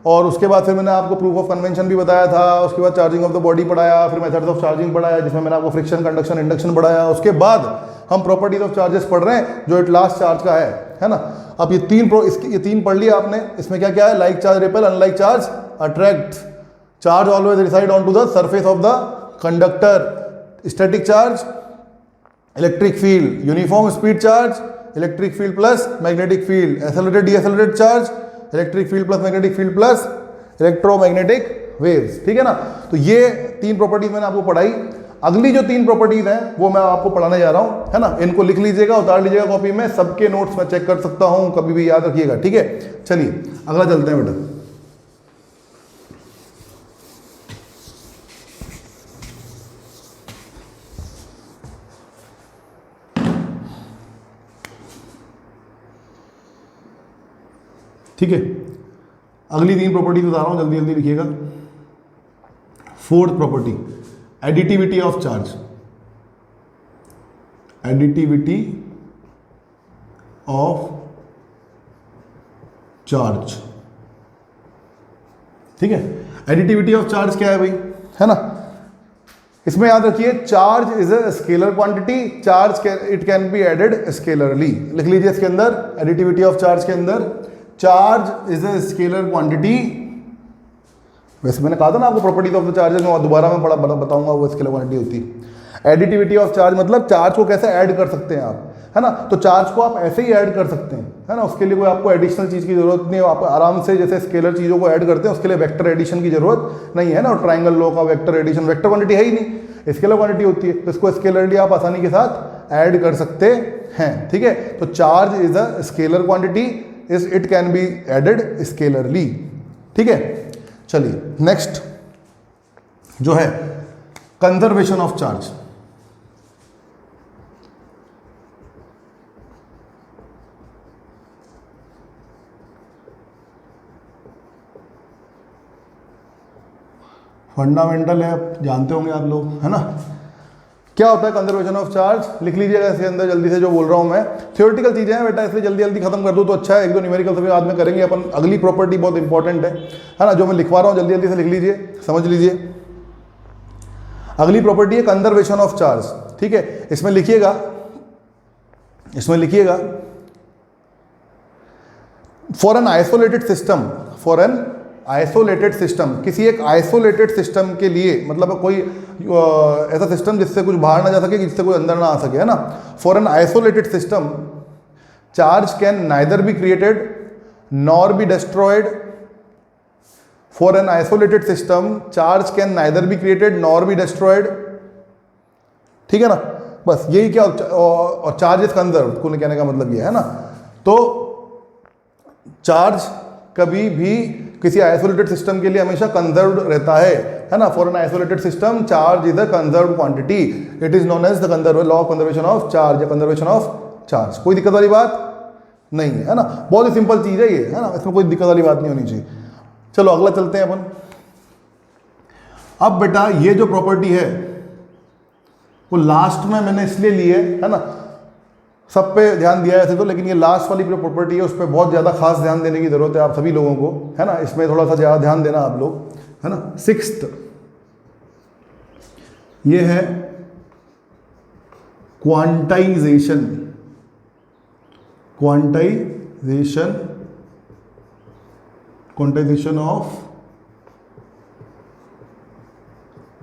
और उसके बाद फिर मैंने आपको प्रूफ ऑफ कन्वेंशन भी बताया था, उसके बाद चार्जिंग ऑफ द बॉडी पढ़ाया, फिर मेथड्स ऑफ चार्जिंग पढ़ाया जिसमें मैंने आपको फ्रिक्शन, कंडक्शन, इंडक्शन पढ़ाया। उसके बाद हम प्रॉपर्टीज ऑफ चार्जेस पढ़ रहे हैं जो एट लास्ट चार्ज का है ना। अब ये तीन पढ़ लिया आपने, इसमें क्या क्या है, like charge repel, unlike charge attract, charge always reside on to the surface of the conductor, static charge, electric field, uniform speed charge, electric field plus magnetic field, accelerated decelerated charge, electric field plus magnetic field plus electromagnetic waves. ठीक है ना, तो ये तीन properties मैंने आपको पढ़ाई। अगली जो तीन प्रॉपर्टीज हैं वो मैं आपको पढ़ाने जा रहा हूं, है ना, इनको लिख लीजिएगा, उतार लीजिएगा कॉपी में, सबके नोट्स मैं चेक कर सकता हूं, कभी भी याद रखिएगा। ठीक है, चलिए अगला चलते हैं बेटा। ठीक है, अगली तीन प्रॉपर्टी बता रहा हूं, जल्दी जल्दी लिखिएगा। Fourth property, additivity of charge, additivity of charge. ठीक है, एडिटिविटी ऑफ चार्ज क्या है भाई, है ना, इसमें याद रखिए charge is a scalar quantity, charge it can be added scalarly. लिख लीजिए इसके अंदर, एडिटिविटी ऑफ चार्ज के अंदर, charge is a scalar quantity. वैसे मैंने कहा था ना आपको प्रॉपर्टीज ऑफ द चार्जेस में, दोबारा मैं बताऊंगा वो स्केलर क्वांटिटी होती है। एडिटिविटी ऑफ चार्ज मतलब चार्ज को कैसे ऐड कर सकते हैं आप, है ना, तो चार्ज को आप ऐसे ही ऐड कर सकते हैं, है ना, उसके लिए कोई आपको एडिशनल चीज़ की जरूरत नहीं है, आप आराम से जैसे स्केलर चीज़ों को ऐड करते हैं उसके लिए वेक्टर एडिशन की जरूरत नहीं है ना, और ट्राइंगल लॉ का वेक्टर एडिशन, वेक्टर क्वांटिटी है ही नहीं, स्केलर क्वांटिटी होती है, तो इसको स्केलरली आप आसानी के साथ ऐड कर सकते हैं। ठीक है, तो charge is a scalar quantity, it can be added scalarly. ठीक है, चलिए नेक्स्ट जो है कंजर्वेशन ऑफ चार्ज। फंडामेंटल है, जानते होंगे आप लोग, है ना, क्या होता है कंजर्वेशन ऑफ चार्ज, लिख लीजिएगा इसके अंदर जल्दी से, जो बोल रहा हूं मैं थ्योरेटिकल चीजें हैं बेटा, इसलिए जल्दी जल्दी खत्म कर दूं तो अच्छा है, एक दो न्यूमेरिकल सभी बाद में करेंगे अपन। अगली प्रॉपर्टी बहुत इंपॉर्टेंट है ना, जो मैं लिखवा रहा हूं जल्दी जल्दी से लिख लीजिए, समझ लीजिए। अगली प्रॉपर्टी है कंजर्वेशन ऑफ चार्ज। ठीक है, इसमें लिखिएगा फॉर एन आइसोलेटेड सिस्टम, किसी एक आइसोलेटेड सिस्टम के लिए, मतलब कोई ऐसा सिस्टम जिससे कुछ बाहर ना जा सके, जिससे कोई अंदर ना आ सके, है ना, for an isolated system charge can neither be created nor be destroyed. For an isolated system charge can neither be created nor be destroyed. ठीक है ना, बस यही क्या, और चार्ज इज कंजर्व को कहने का मतलब ये है ना, तो चार्ज कभी भी किसी आइसोलेटेड सिस्टम के लिए हमेशा कंजर्व्ड रहता है ना। For an isolated system charge is a conserved quantity, it is known as the law of conservation of charge या कंजर्वेशन ऑफ चार्ज। कोई दिक्कत वाली बात नहीं है ना। बहुत ही सिंपल चीज़ है ये, है ना, इसमें कोई दिक्कत वाली बात नहीं होनी चाहिए। चलो अगला चलते हैं अपन। अब बेटा ये जो प्रॉपर्टी है वो लास्ट में मैंने इसलिए ली है ना, सब पे ध्यान दिया है तो, लेकिन ये लास्ट वाली जो प्रॉपर्टी है उस पर बहुत ज़्यादा खास ध्यान देने की ज़रूरत है आप सभी लोगों को, है ना। इसमें थोड़ा सा ज़्यादा ध्यान देना आप लोग, है ना। सिक्स्थ ये है quantization, quantization of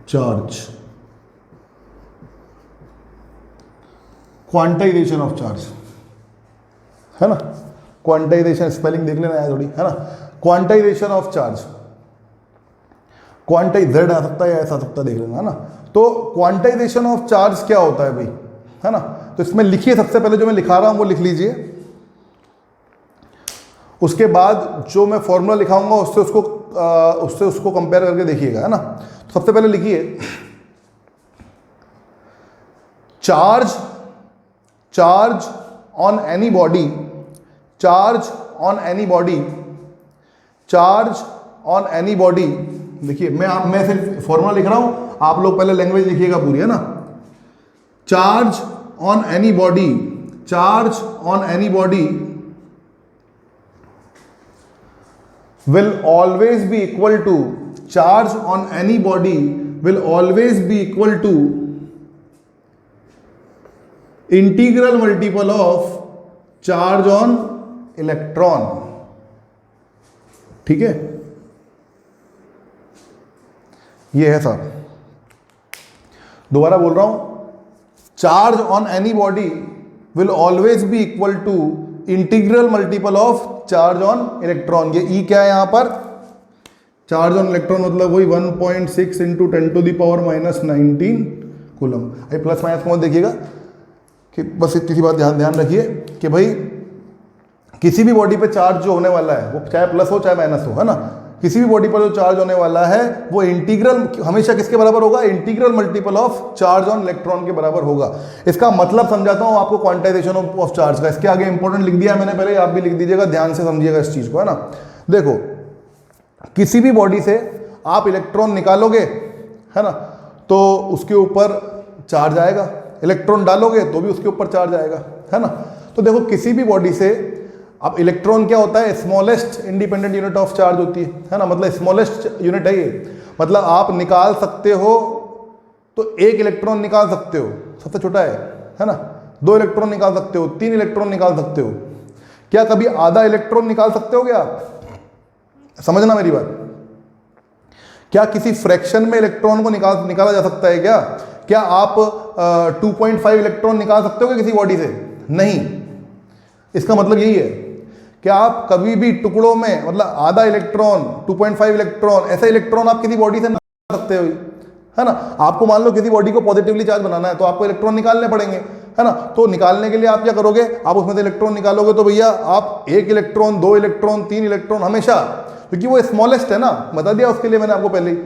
charge, quantization of charge, है ना। क्वांटाइजेशन स्पेलिंग देख लेना है थोड़ी, है ना। Quantization of charge, quantized आ सकता है या ऐसा आ सकता है, देख लेना, है ना। तो क्वांटाइजेशन ऑफ चार्ज क्या होता है भाई, है ना। तो इसमें लिखिए, सबसे पहले जो मैं लिखा रहा हूं वो लिख लीजिए, उसके बाद जो मैं फॉर्मूला लिखाऊंगा उससे उसको कंपेयर करके देखिएगा, है ना। तो सबसे पहले लिखिए charge on any body, charge on any body. देखिए मैं सिर्फ फॉर्मूला लिख रहा हूं, आप लोग पहले लैंग्वेज लिखिएगा पूरी, है ना। Charge on any body will always be equal to, charge on any body will always be equal to integral multiple of charge on electron, ठीक है। ये है सर, दोबारा बोल रहा हूं, charge on any body will always be equal to integral multiple of charge on electron. ये e क्या है यहां पर, चार्ज ऑन इलेक्ट्रॉन मतलब वही 1.6 इंटू 10⁻⁻19 कूलम। अभी प्लस माइनस को देखिएगा कि बस इतनी सी बात ध्यान रखिए कि भाई किसी भी बॉडी पे चार्ज जो होने वाला है वो चाहे प्लस हो चाहे माइनस हो, है ना। किसी भी बॉडी पर जो चार्ज होने वाला है वो इंटीग्रल हमेशा किसके बराबर होगा, integral multiple of charge on electron के बराबर होगा। इसका मतलब समझाता हूं आपको क्वांटाइजेशन ऑफ चार्ज का। इसके आगे इंपॉर्टेंट लिख दिया मैंने पहले, आप भी लिख दीजिएगा, ध्यान से समझिएगा इस चीज को, है ना। देखो किसी भी बॉडी से आप इलेक्ट्रॉन निकालोगे, है ना, तो उसके ऊपर चार्ज आएगा, इलेक्ट्रॉन डालोगे तो भी उसके ऊपर चार्ज आएगा, है ना। तो देखो किसी भी बॉडी से अब इलेक्ट्रॉन क्या होता है, smallest independent unit of charge होती है ना, मतलब स्मॉलेस्ट यूनिट है ये। मतलब आप निकाल सकते हो तो 1 इलेक्ट्रॉन निकाल सकते हो, सबसे छोटा है ना। 2 इलेक्ट्रॉन निकाल सकते हो, 3 इलेक्ट्रॉन निकाल सकते हो। क्या कभी आधा इलेक्ट्रॉन निकाल सकते हो क्या आप, समझना मेरी बात। क्या किसी फ्रैक्शन में इलेक्ट्रॉन को निकाला जा सकता है क्या आप 2.5 इलेक्ट्रॉन निकाल सकते हो किसी बॉडी से, नहीं। इसका मतलब यही है कि आप कभी भी टुकड़ों में, मतलब आधा इलेक्ट्रॉन, 2.5 इलेक्ट्रॉन, ऐसे इलेक्ट्रॉन आप किसी बॉडी से निकाल सकते हो, है ना। आपको मान लो किसी बॉडी को पॉजिटिवली चार्ज बनाना है तो आपको इलेक्ट्रॉन निकालने पड़ेंगे, है ना। तो निकालने के लिए आप क्या करोगे, आप उसमें से इलेक्ट्रॉन निकालोगे तो भैया आप 1 इलेक्ट्रॉन, 2 इलेक्ट्रॉन, 3 इलेक्ट्रॉन हमेशा, क्योंकि वो स्मॉलेस्ट है ना, बता दिया उसके लिए मैंने आपको पहले ही,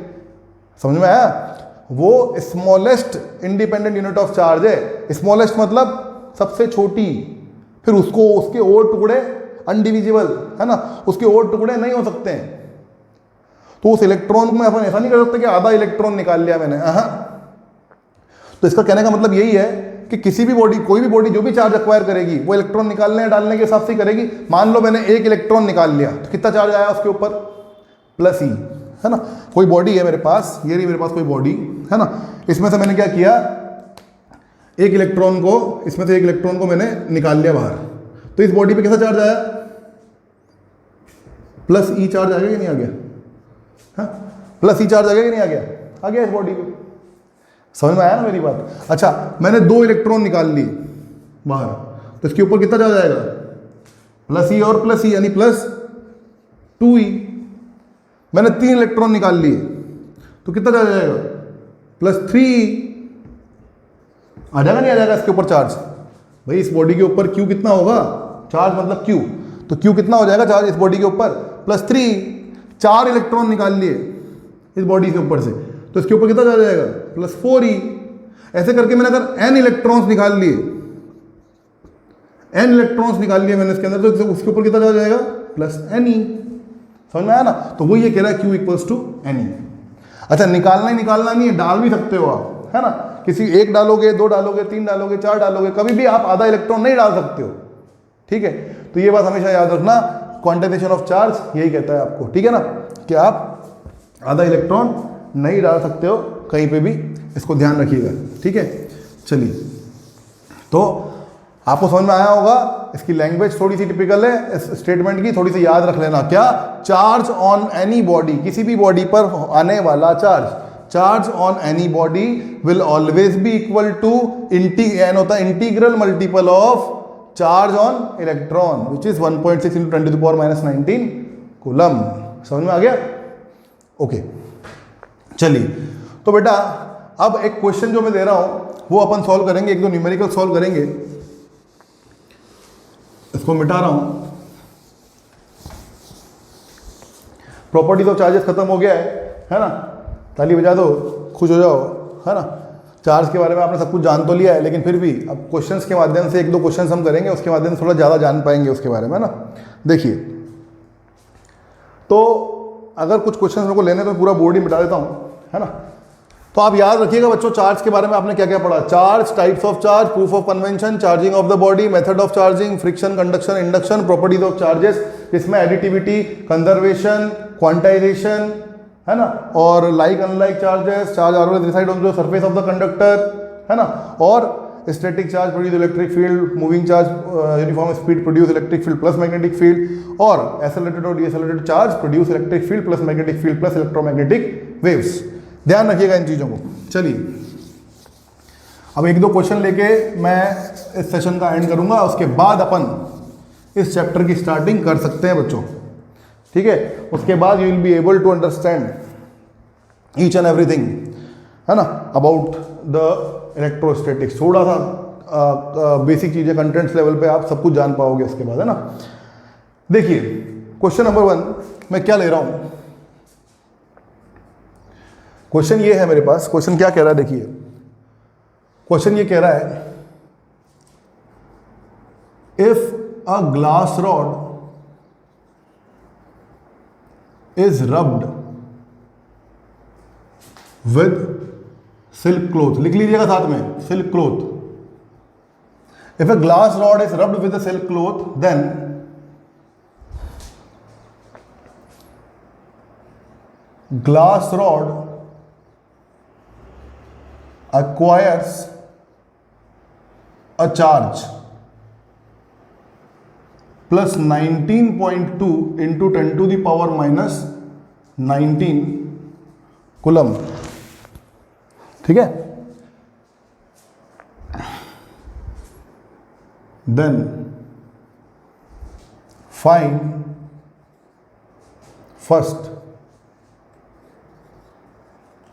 समझ में आया। वो smallest independent unit of charge है। स्मॉलेस्ट मतलब सबसे छोटी, फिर उसके और टुकड़े अनडिविजिबल, है ना, उसके और टुकड़े नहीं हो सकते हैं। तो उस इलेक्ट्रॉन को मैं अपन ऐसा नहीं कर सकता कि आधा इलेक्ट्रॉन निकाल लिया मैंने, तो इसका कहने का मतलब यही है कि किसी भी बॉडी, कोई भी बॉडी जो भी चार्ज एक्वायर करेगी वो इलेक्ट्रॉन निकालने या डालने के हिसाब से करेगी। मान लो मैंने 1 इलेक्ट्रॉन निकाल लिया तो कितना चार्ज आया उसके ऊपर, प्लस ई, है ना। कोई बॉडी है मेरे पास, ये रही मेरे पास कोई बॉडी, है ना। इसमें से मैंने क्या किया, 1 इलेक्ट्रॉन को, इसमें से 1 इलेक्ट्रॉन को मैंने निकाल लिया बाहर, तो इस बॉडी पे कैसा चार्ज आया, प्लस ई चार्ज आ गया कि नहीं आ गया, हाँ प्लस ई चार्ज आ गया कि नहीं आ गया, आ गया इस बॉडी पे। समझ में आया ना मेरी बात। अच्छा मैंने 2 इलेक्ट्रॉन निकाल लिए बाहर, तो इसके ऊपर कितना चार्ज आएगा, प्लस ई और प्लस ई, यानी प्लस 2e। मैंने 3 इलेक्ट्रॉन निकाल लिए तो कितना चार्ज आएगा, प्लस 3e। आ जाएगा नहीं आ जाएगा इसके ऊपर चार्ज, भाई इस बॉडी के ऊपर Q कितना होगा, चार्ज मतलब Q, तो Q कितना हो जाएगा चार्ज इस बॉडी के ऊपर, प्लस 3। 4 इलेक्ट्रॉन निकाल लिए इस बॉडी के ऊपर से, तो इसके ऊपर कितना चार्ज आएगा, प्लस 4e। ऐसे करके मैंने अगर n इलेक्ट्रॉन्स निकाल लिए, n इलेक्ट्रॉन्स निकाल लिए मैंने इसके अंदर, तो उसके ऊपर कितना चार्ज आएगा, प्लस Ne। समझ में आया ना? तो वो ये कह रहा है Q इक्वल्स टू Ne। अच्छा, निकालना ही निकालना नहीं है, डाल भी सकते हो आप, है ना? किसी एक डालोगे, दो डालोगे, तीन डालोगे, चार डालोगे, कभी भी आप आधा इलेक्ट्रॉन नहीं डाल सकते हो, ठीक है? तो ये बात हमेशा याद रखना, क्वांटाइजेशन ऑफ चार्ज यही कहता है आपको, ठीक है ना, कि आप आधा इलेक्ट्रॉन नहीं डाल सकते हो कहीं पे भी, इसको ध्यान रखिएगा, ठीक है? चलिए, तो आपको समझ में आया होगा, इसकी लैंग्वेज थोड़ी सी टिपिकल है इस स्टेटमेंट की, थोड़ी सी याद रख लेना। क्या? चार्ज ऑन एनी बॉडी, किसी भी बॉडी पर आने वाला charge on any body will always be equal to n होता है integral multiple of charge on electron which is 1.6 × 10⁻⁹ coulomb. समझ में आ गया? ओके, चलिए, तो बेटा अब एक क्वेश्चन जो मैं दे रहा हूं वो अपन सॉल्व करेंगे, एक दो न्यूमेरिकल सॉल्व करेंगे। इसको मिटा रहा हूं, प्रॉपर्टीज ऑफ चार्जेस खत्म हो गया है ना? ताली बजा दो, खुश हो जाओ, है ना? चार्ज के बारे में आपने सब कुछ जान तो लिया है, लेकिन फिर भी अब क्वेश्चंस के माध्यम से एक दो क्वेश्चंस हम करेंगे, उसके माध्यम से थोड़ा ज़्यादा जान पाएंगे उसके बारे में, है ना? देखिए, तो अगर कुछ क्वेश्चंस मेरे को लेने तो पूरा बोर्ड ही मिटा देता हूँ, है ना? तो आप याद रखिएगा बच्चों, चार्ज के बारे में आपने क्या क्या पढ़ा। Charge, types of charge, proof of convention, charging of the body, method of charging, friction, conduction, induction, properties of charges, इसमें एडिटिविटी, कंजर्वेशन, क्वांटाइजेशन, है ना, और like unlike charges, charge are always reside on the surface of the conductor, है ना, और static charge produce electric field, moving charge uniform speed produce electric field plus magnetic field, और accelerated और deaccelerated charge produce electric field plus magnetic field plus electromagnetic waves. ध्यान रखिएगा इन चीज़ों को। चलिए, अब एक दो क्वेश्चन लेके मैं इस सेशन का एंड करूंगा, उसके बाद अपन इस चैप्टर की स्टार्टिंग कर सकते हैं बच्चों, ठीक है? उसके बाद you will be able to understand each and everything, है ना, अबाउट द इलेक्ट्रोस्टैटिक्स। थोड़ा सा बेसिक चीज़ें कंटेंट्स लेवल पे आप सब कुछ जान पाओगे उसके बाद, है ना? देखिए, क्वेश्चन नंबर 1 मैं क्या ले रहा हूं। क्वेश्चन ये है मेरे पास। क्वेश्चन क्या कह रहा है, देखिए, क्वेश्चन ये कह रहा है, if a glass rod is rubbed with silk cloth, लिख लीजिएगा साथ में, silk cloth. If a glass rod is rubbed with silk cloth, then glass rod acquires a charge plus 19.2 into 10 to the power minus 19 coulomb, ठीक है? Then find first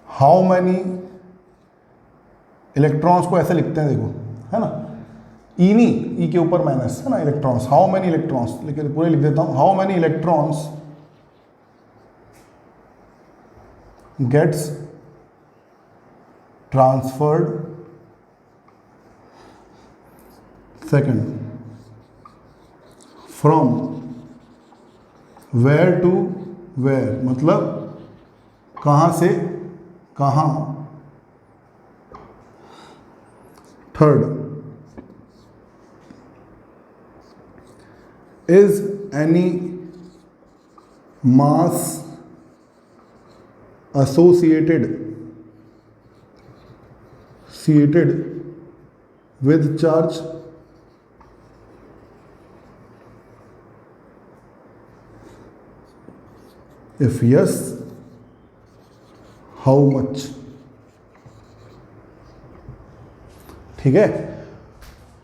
how many electrons को ऐसे लिखते हैं, देखो, है ना, ई नहीं, ई के ऊपर माइनस, है ना, इलेक्ट्रॉन्स, हाउ मेनी इलेक्ट्रॉन्स, लेकिन पूरे लिख देता हूं, how many electrons gets transferred, second, from where to where, मतलब कहां से कहां, third, is any mass associated with charge? If yes, how much? ठीक है?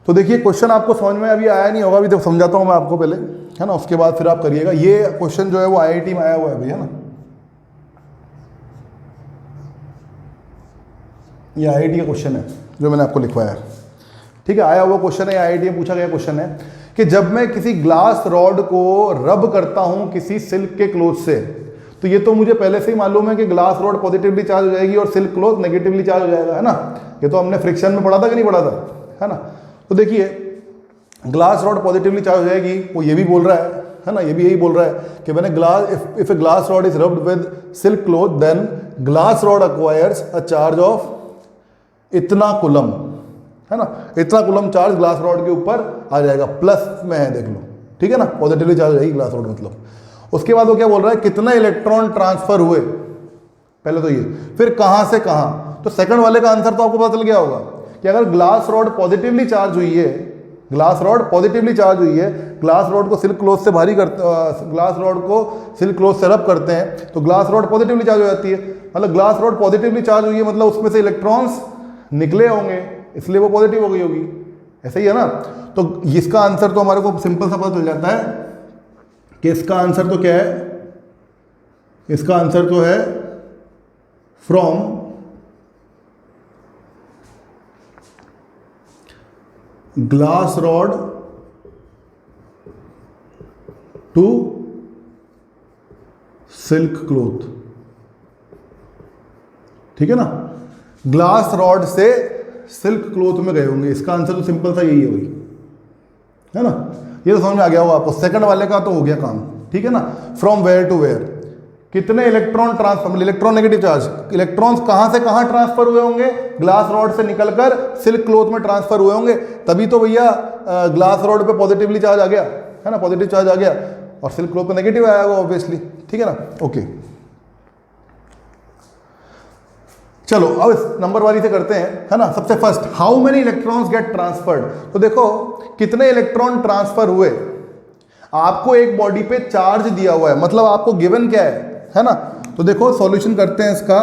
तो देखिए, क्वेश्चन आपको समझ में अभी आया नहीं होगा, अभी तो समझाता हूं मैं आपको पहले, है ना, उसके बाद फिर आप करिएगा। ये क्वेश्चन जो है वो आईआईटी में आया हुआ है भैया, ना, ये आईआईटी का क्वेश्चन है जो मैंने आपको लिखवाया है, ठीक है? आया हुआ क्वेश्चन है, आईआईटी में पूछा गया क्वेश्चन है कि जब मैं किसी ग्लास रॉड को रब करता हूं किसी सिल्क के क्लोथ से, तो ये तो मुझे पहले से ही मालूम है कि ग्लास रॉड पॉजिटिवली चार्ज हो जाएगी और सिल्क क्लोथ नेगेटिवली चार्ज हो जाएगा, है ना? ये तो हमने फ्रिक्शन में पढ़ा था कि नहीं पढ़ा था, है ना? तो देखिए, ग्लास रॉड पॉजिटिवली चार्ज हो जाएगी, वो ये भी बोल रहा है ना, ये भी यही बोल रहा है कि मैंने glass if a glass rod is rubbed with silk cloth then glass rod acquires a charge of इतना कुलम, है ना, इतना कुलम चार्ज ग्लास रॉड के ऊपर आ जाएगा, प्लस में है देख लो, ठीक है ना, पॉजिटिवली चार्ज हो जाएगी ग्लास रॉड मतलब। उसके बाद वो क्या बोल रहा है, कितने इलेक्ट्रॉन ट्रांसफर हुए, पहले तो ये, फिर कहां से कहां। तो सेकंड वाले का आंसर तो आपको पता चल गया होगा कि अगर ग्लास रॉड पॉजिटिवली चार्ज हुई है, ग्लास रॉड पॉजिटिवली चार्ज हुई है, ग्लास रॉड को सिल्क क्लॉथ से भारी करते, ग्लास रॉड को सिल्क क्लॉथ से रब करते हैं तो ग्लास रॉड पॉजिटिवली चार्ज हो जाती है, मतलब ग्लास रॉड पॉजिटिवली चार्ज हुई है मतलब उसमें से इलेक्ट्रॉन्स निकले होंगे, इसलिए वो पॉजिटिव हो गई होगी, ऐसा ही है ना। तो इसका आंसर तो हमारे को सिंपल सा पता चल जाता है कि इसका आंसर तो क्या है, इसका आंसर तो है from glass rod to silk cloth, ठीक है ना, ग्लास रॉड से सिल्क क्लॉथ में गए होंगे, इसका आंसर तो सिंपल सा यही है भाई, है ना, ये तो समझ में आ गया होगा आपको। सेकंड वाले का तो हो गया काम, ठीक है ना। फ्रॉम वेयर टू वेयर, कितने electron transfer, electron negative charge, electrons कहां से कहां ट्रांसफर हुए होंगे, ग्लास रॉड से निकलकर सिल्क क्लॉथ में ट्रांसफर हुए होंगे, तभी तो भैया ग्लास रॉड पे पॉजिटिवली चार्ज आ गया, है ना, पॉजिटिव चार्ज आ गया और सिल्क क्लॉथ पे नेगेटिव आया होगा ऑब्वियसली, ठीक है ना। ओके चलो अब इस नंबर वाली से करते हैं, है ना। सबसे first, how many electrons get transferred, तो देखो कितने इलेक्ट्रॉन ट्रांसफर हुए, आपको एक बॉडी पे चार्ज दिया हुआ है, मतलब आपको गिवन क्या है ना। तो देखो सॉल्यूशन करते हैं इसका,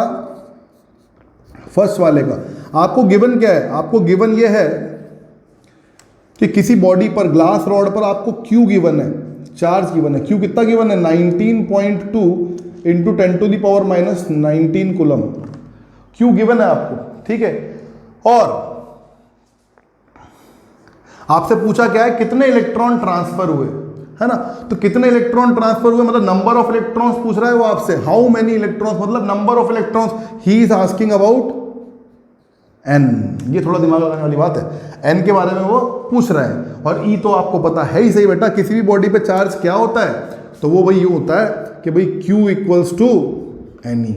फर्स्ट वाले का आपको गिवन क्या है, आपको गिवन ये है कि किसी बॉडी पर, ग्लास रॉड पर आपको क्यू गिवन है, चार्ज गिवन है, क्यू कितना गिवन है 19.2 इंटू 10⁻⁻19 कुलम, क्यू गिवन है आपको, ठीक है। और आपसे पूछा क्या है, कितने इलेक्ट्रॉन ट्रांसफर हुए, है ना। तो कितने इलेक्ट्रॉन ट्रांसफर हुए मतलब नंबर ऑफ इलेक्ट्रॉन्स पूछ रहा है वो आपसे, हाउ मेनी इलेक्ट्रॉन्स मतलब number of electrons, he is asking about an, ये थोड़ा दिमाग लगाने वाली बात है, एन के बारे में वो पूछ रहा है। और ई तो आपको पता है ही सही बेटा, किसी भी बॉडी पे चार्ज क्या होता है, तो वो भाई ये होता है कि भाई Q equals to n e.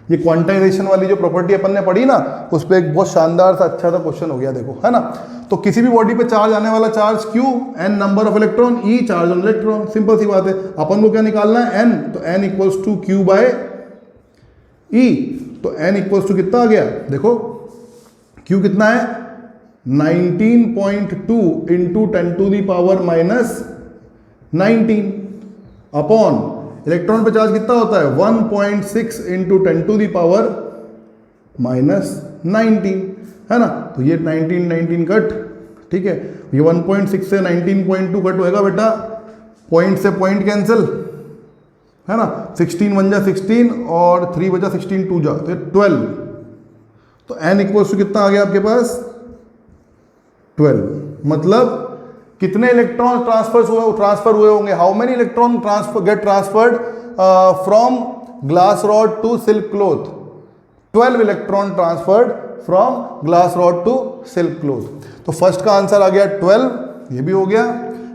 ये क्वांटाइजेशन वाली जो प्रॉपर्टी अपन ने पढ़ी ना, उस पर एक बहुत शानदार सा अच्छा सा क्वेश्चन हो गया, देखो, है ना। तो किसी भी बॉडी पे चार्ज आने वाला charge Q, n number of electron, e charge on electron, simple सी बात है। अपन को क्या निकालना है, एन, तो n equals to Q by e, तो एन इक्वल्स टू कितना आ गया, देखो Q कितना है 19.2 इंटू 10⁻⁻19 अपॉन इलेक्ट्रॉन पे चार्ज कितना होता है 1.6 इंटू 10⁻⁻19, है ना। तो ये 19 कट, ठीक है, ये 1.6 से 19.2 कट होएगा बेटा, पॉइंट से पॉइंट कैंसिल, है ना, 16 1 जा 16 और 3 बजा 16 2 जा, तो 12, तो n इक्वल्स टू कितना आ गया आपके पास 12, मतलब कितने इलेक्ट्रॉन ट्रांसफर हुए होंगे, how many electron get transferred from glass rod to silk cloth, 12 electron transferred from glass rod to silk cloth. तो फर्स्ट का आंसर आ गया 12, ये भी हो गया,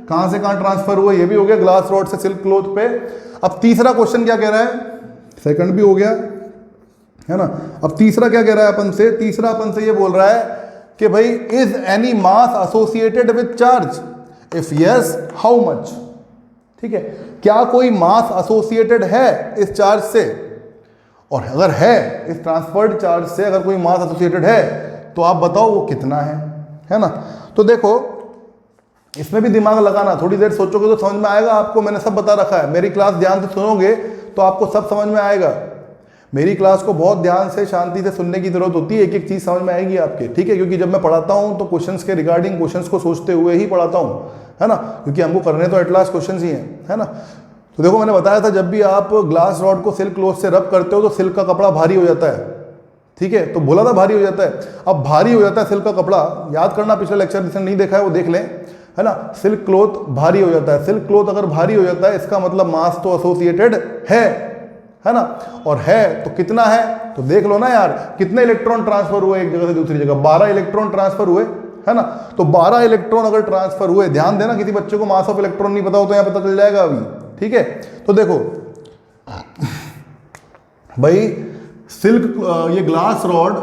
कहां से कहां ट्रांसफर हुआ ये भी हो गया, ग्लास रॉड से सिल्क क्लॉथ पे। अब तीसरा क्वेश्चन क्या कह रहा है, सेकंड भी हो गया, है ना। अब तीसरा क्या कह रहा है अपन से, तीसरा अपन से ये बोल रहा है कि भाई is any mass associated with charge, if yes how much, ठीक है, क्या कोई मास एसोसिएटेड है इस चार्ज से, और अगर है इस ट्रांसफर्ड चार्ज से अगर कोई मास एसोसिएटेड है तो आप बताओ वो कितना है ना। तो देखो इसमें भी दिमाग लगाना, थोड़ी देर सोचोगे तो समझ में आएगा आपको, मैंने सब बता रखा है, मेरी क्लास ध्यान से सुनोगे तो आपको सब समझ में आएगा। मेरी क्लास को बहुत ध्यान से शांति से सुनने की जरूरत होती है, एक एक चीज समझ में आएगी आपके, ठीक है, क्योंकि जब मैं पढ़ाता हूं तो क्वेश्चंस के रिगार्डिंग क्वेश्चंस को सोचते हुए ही पढ़ाता हूं, है ना, क्योंकि हमको करने तो एट लास्ट क्वेश्चंस ही हैं, है ना। तो देखो मैंने बताया था जब भी आप ग्लास रॉड को सिल्क क्लॉथ से रब करते हो तो सिल्क का कपड़ा भारी हो जाता है, ठीक है, तो बोला था भारी हो जाता है। अब भारी हो जाता है सिल्क का कपड़ा, याद करना पिछले लेक्चर जिसने नहीं देखा है वो देख लें, है ना। सिल्क क्लॉथ भारी हो जाता है, सिल्क क्लॉथ अगर भारी हो जाता है इसका मतलब मास तो एसोसिएटेड है ना, और है तो कितना है, तो देख लो ना यार, कितने इलेक्ट्रॉन ट्रांसफर हुए एक जगह से दूसरी जगह, 12 इलेक्ट्रॉन ट्रांसफर हुए, है ना। तो 12 इलेक्ट्रॉन अगर ट्रांसफर हुए, ध्यान देना किसी बच्चे को मास ऑफ इलेक्ट्रॉन नहीं पता हो तो यहाँ पता चल जाएगा अभी, ठीक है। तो देखो भाई सिल्क, ये ग्लास रॉड,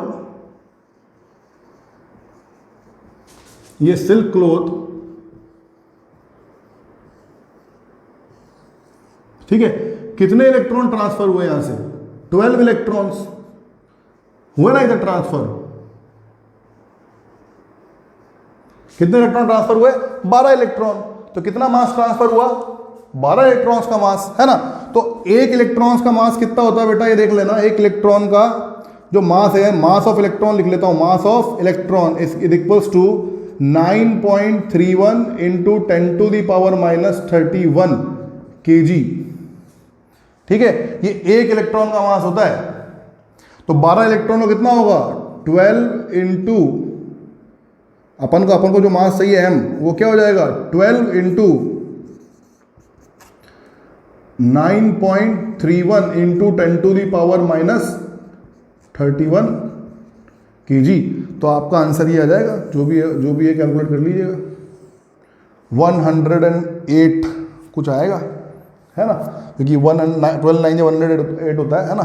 ये सिल्क क्लॉथ, ठीक है, कितने इलेक्ट्रॉन ट्रांसफर हुए यहां से? 12 इलेक्ट्रॉन्स हुए ना इधर ट्रांसफर। कितने इलेक्ट्रॉन ट्रांसफर हुए? 12 इलेक्ट्रॉन। तो कितना मास ट्रांसफर हुआ? 12 इलेक्ट्रॉन्स का मास, है ना। तो एक इलेक्ट्रॉन्स का मास कितना होता है बेटा, ये देख लेना। एक इलेक्ट्रॉन का जो मास है, मास ऑफ इलेक्ट्रॉन लिख लेता हूं, mass of electron is equals to 9.31 into 10⁻³ kg, ठीक है। ये एक इलेक्ट्रॉन का मास होता है। तो 12 इलेक्ट्रॉन का कितना होगा? 12 इंटू अपन को जो मास चाहिए m, वो क्या हो जाएगा? 12 इंटू 9.31 इंटू 10⁻³ kg। तो आपका आंसर ये आ जाएगा, जो भी है कैलकुलेट कर लीजिएगा, 108 कुछ आएगा, है ना, क्योंकि 12 9 108 होता है ना।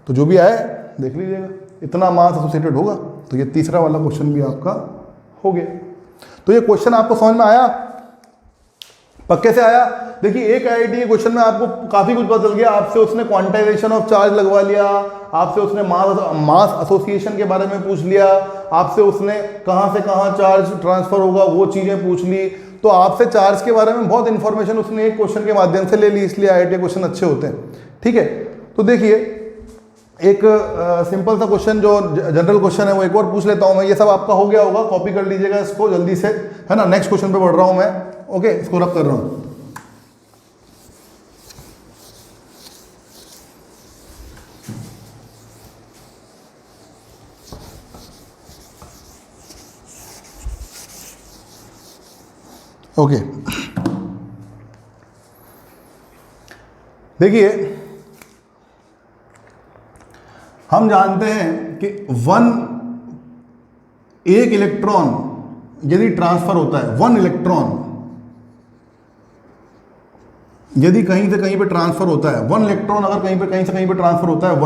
तो जो भी आए देख लीजिएगा, इतना मास एसोसिएटेड होगा। तो ये तीसरा वाला क्वेश्चन भी आपका हो गया। तो ये क्वेश्चन आपको समझ में आया? पक्के से आया? देखिए एक आईआईटी के क्वेश्चन में आपको काफी कुछ पता चल गया। आपसे उसने क्वांटाइजेशन ऑफ चार्ज लगवा लिया, आपसे उसने मास एसोसिएशन के बारे में पूछ लिया, आपसे उसने कहां से कहां चार्ज ट्रांसफर होगा वो चीजें पूछ ली। तो आपसे चार्ज के बारे में बहुत इंफॉर्मेशन उसने एक क्वेश्चन के माध्यम से ले ली, इसलिए आईआईटी क्वेश्चन अच्छे होते हैं, ठीक है। तो देखिए एक सिंपल सा क्वेश्चन जो जनरल क्वेश्चन है वो एक और पूछ लेता हूं मैं। ये सब आपका हो गया होगा, कॉपी कर लीजिएगा इसको जल्दी से, है ना। नेक्स्ट क्वेश्चन पे बढ़ रहा हूं मैं, ओके, इसको रब कर रहा हूं। ओके देखिए हम जानते हैं कि एक इलेक्ट्रॉन यदि ट्रांसफर होता है, 1 इलेक्ट्रॉन यदि कहीं से कहीं पे ट्रांसफर होता है, 1 इलेक्ट्रॉन अगर कहीं से कहीं पे ट्रांसफर होता है,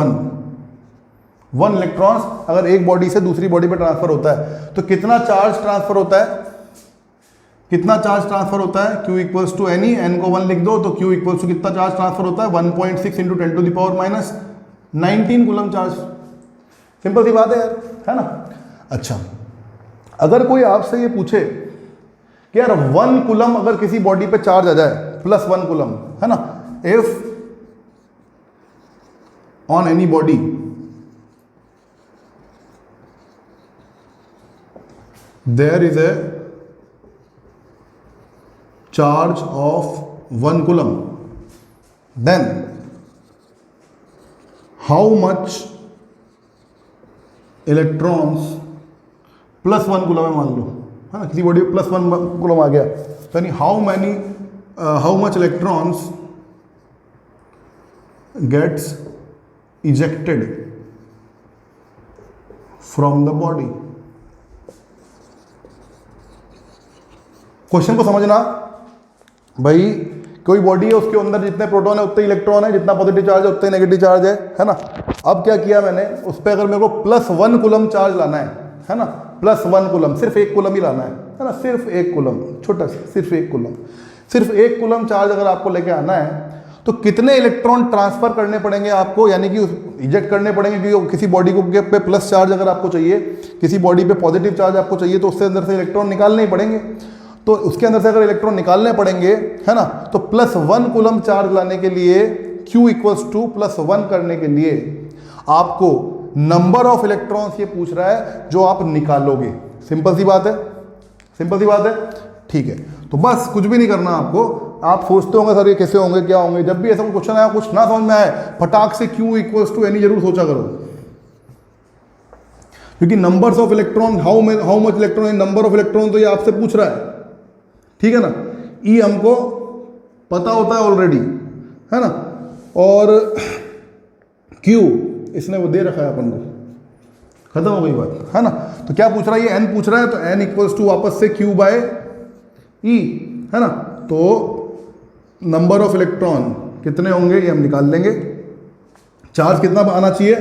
1 इलेक्ट्रॉन अगर एक बॉडी से दूसरी बॉडी पे ट्रांसफर होता है, तो कितना चार्ज ट्रांसफर होता है? कितना चार्ज ट्रांसफर होता है? Q equals to n e, n को 1 लिख दो, तो Q इक्वल्स टू कितना चार्ज ट्रांसफर होता है? 1.6 इंटू 10⁻⁻19 कूलम चार्ज। सिंपल सी बात है यार, है ना। अच्छा, अगर कोई आपसे ये पूछे कि यार 1 कूलम अगर किसी बॉडी पे चार्ज आ जाए, +1 कूलम, है ना, if on any body there is a charge of 1 coulomb, then how much electrons +1 coulomb है मान लो, है ना, किसी बॉडी में +1 coulomb आ गया, तो यानी how much electrons gets ejected from the body। Question को समझना भाई, कोई बॉडी है, उसके अंदर जितने प्रोटॉन है उतने इलेक्ट्रॉन है, जितना पॉजिटिव चार्ज है उतने नेगेटिव चार्ज है ना। अब क्या किया मैंने, उस पर अगर मेरे को +1 कूलम चार्ज लाना है ना, +1 कूलम, सिर्फ 1 कूलम ही लाना है ना, सिर्फ 1 कूलम, छोटा सा सिर्फ 1 कूलम, सिर्फ 1 कूलम चार्ज अगर आपको लेके आना है, तो कितने इलेक्ट्रॉन ट्रांसफर करने पड़ेंगे आपको, यानी कि इजेक्ट करने पड़ेंगे, क्योंकि किसी बॉडी को पे प्लस चार्ज अगर आपको चाहिए, किसी बॉडी पे पॉजिटिव चार्ज आपको चाहिए, तो उससे अंदर से इलेक्ट्रॉन निकालने ही पड़ेंगे। तो उसके अंदर से अगर इलेक्ट्रॉन निकालने पड़ेंगे, है ना, तो +1 कूलम चार्ज लाने के लिए, Q इक्वल्स टू +1 करने के लिए आपको नंबर ऑफ इलेक्ट्रॉन्स ये पूछ रहा है जो आप निकालोगे। सिंपल सी बात है, सिंपल सी बात है, ठीक है। तो बस कुछ भी नहीं करना आपको। आप सोचते होंगे सर ये कैसे होंगे, क्या होंगे, जब भी ऐसा कोई क्वेश्चन आया, कुछ ना समझ में आए, फटाक से Q इक्वल्स टू एनी जरूर सोचा करो, क्योंकि numbers of electron, how much electron, number of electron तो ये आपसे पूछ रहा है, ठीक है ना। ई हमको पता होता है ऑलरेडी, है ना, और क्यू इसने वो दे रखा है अपन को, खत्म हो गई बात, है ना। तो क्या पूछ रहा है, ये n पूछ रहा है, तो n इक्वल्स टू वापस से q बाय e, है ना। तो नंबर ऑफ इलेक्ट्रॉन कितने होंगे ये हम निकाल लेंगे। चार्ज कितना आना चाहिए,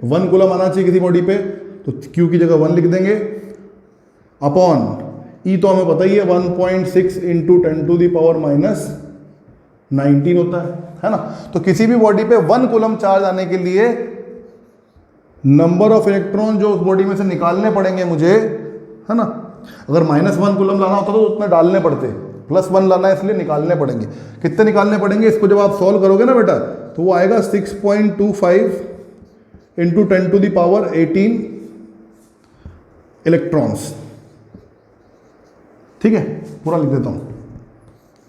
1 कूलम आना चाहिए किसी बॉडी पे, तो q की जगह 1 लिख देंगे, अपॉन e तो हमें पता ही है 1.6 into 10 to the power minus 19 होता है ना। तो किसी भी बॉडी पे 1 कूलम चार्ज आने के लिए नंबर ऑफ इलेक्ट्रॉन जो उस बॉडी में से निकालने पड़ेंगे मुझे, है ना। अगर -1 कूलम लाना होता तो उतने डालने पड़ते, +1 लाना है इसलिए निकालने पड़ेंगे। कितने निकालने पड़ेंगे, इसको जब आप सॉल्व करोगे ना बेटा, तो वो आएगा 6.25 into 10 to the power 18 electrons. ठीक है, पूरा लिख देता हूं,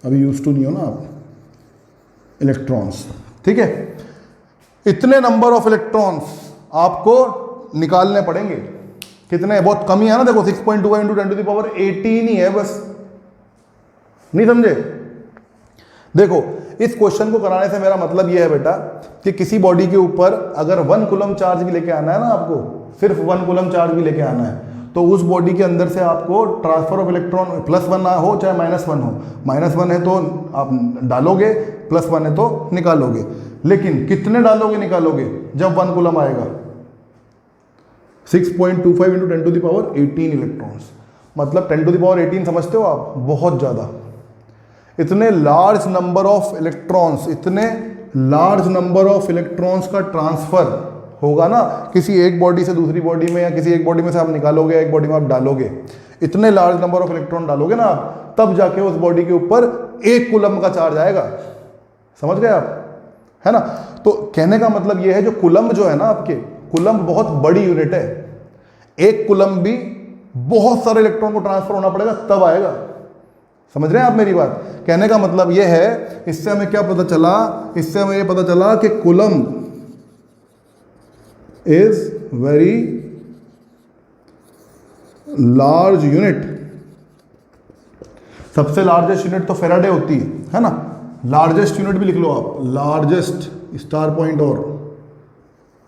अभी यूज टू नहीं हो ना आप, इलेक्ट्रॉन्स। ठीक है, इतने नंबर ऑफ इलेक्ट्रॉन्स आपको निकालने पड़ेंगे। कितने, बहुत कम ही है ना, देखो 6.25 इंटू 10 टू द पावर 18 ही है बस, नहीं समझे। देखो इस क्वेश्चन को कराने से मेरा मतलब यह है बेटा कि किसी बॉडी के ऊपर अगर 1 कूलम चार्ज भी लेके आना है ना आपको, सिर्फ 1 कूलम चार्ज भी लेके आना है, तो उस बॉडी के अंदर से आपको ट्रांसफर ऑफ इलेक्ट्रॉन +1 ना हो चाहे -1 हो, -1 है तो आप डालोगे, +1 है तो निकालोगे। लेकिन कितने डालोगे निकालोगे जब 1 कूलम आएगा, 6.25 into 10 to the power 18 electrons, मतलब 10 टू द पावर 18 समझते हो आप, बहुत ज़्यादा। इतने लार्ज नंबर ऑफ इलेक्ट्रॉन्स, इतने लार्ज नंबर ऑफ इलेक्ट्रॉन्स का ट्रांसफर होगा ना किसी एक बॉडी से दूसरी बॉडी में, या किसी एक बॉडी में से आप निकालोगे, एक बॉडी में आप डालोगे, इतने लार्ज नंबर ऑफ इलेक्ट्रॉन डालोगे ना आप, तब जाके उस बॉडी के ऊपर 1 कूलम का चार्ज आएगा। समझ गए आप, है ना। तो कहने का मतलब यह है, जो कूलम जो है ना आपके, कूलम बहुत बड़ी यूनिट है, 1 कूलम भी बहुत सारे इलेक्ट्रॉन को ट्रांसफर होना पड़ेगा तब आएगा। समझ रहे हैं आप मेरी बात। कहने का मतलब यह है, इससे हमें क्या पता चला, इससे हमें यह पता चला कि coulomb is very large unit. सबसे लार्जेस्ट यूनिट तो फेराडे होती है ना। लार्जेस्ट यूनिट भी लिख लो आप, लार्जेस्ट स्टार पॉइंट और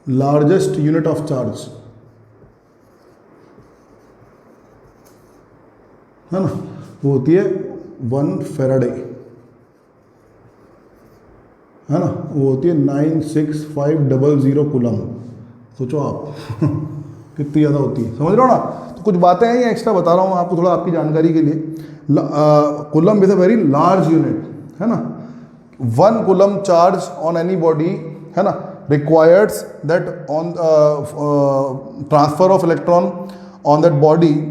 लार्जेस्ट यूनिट ऑफ चार्ज, है ना, वो होती है 1 फेराडे, है ना, वो होती है 96500 कूलम। सोचो आप कितनी ज़्यादा होती है, समझ रहे हो ना। तो कुछ बातें हैं ये एक्स्ट्रा बता रहा हूँ आपको थोड़ा आपकी जानकारी के लिए। Coulomb is a very large unit, है ना। 1 coulomb charge on any body, है ना, requires that on transfer of electron on that body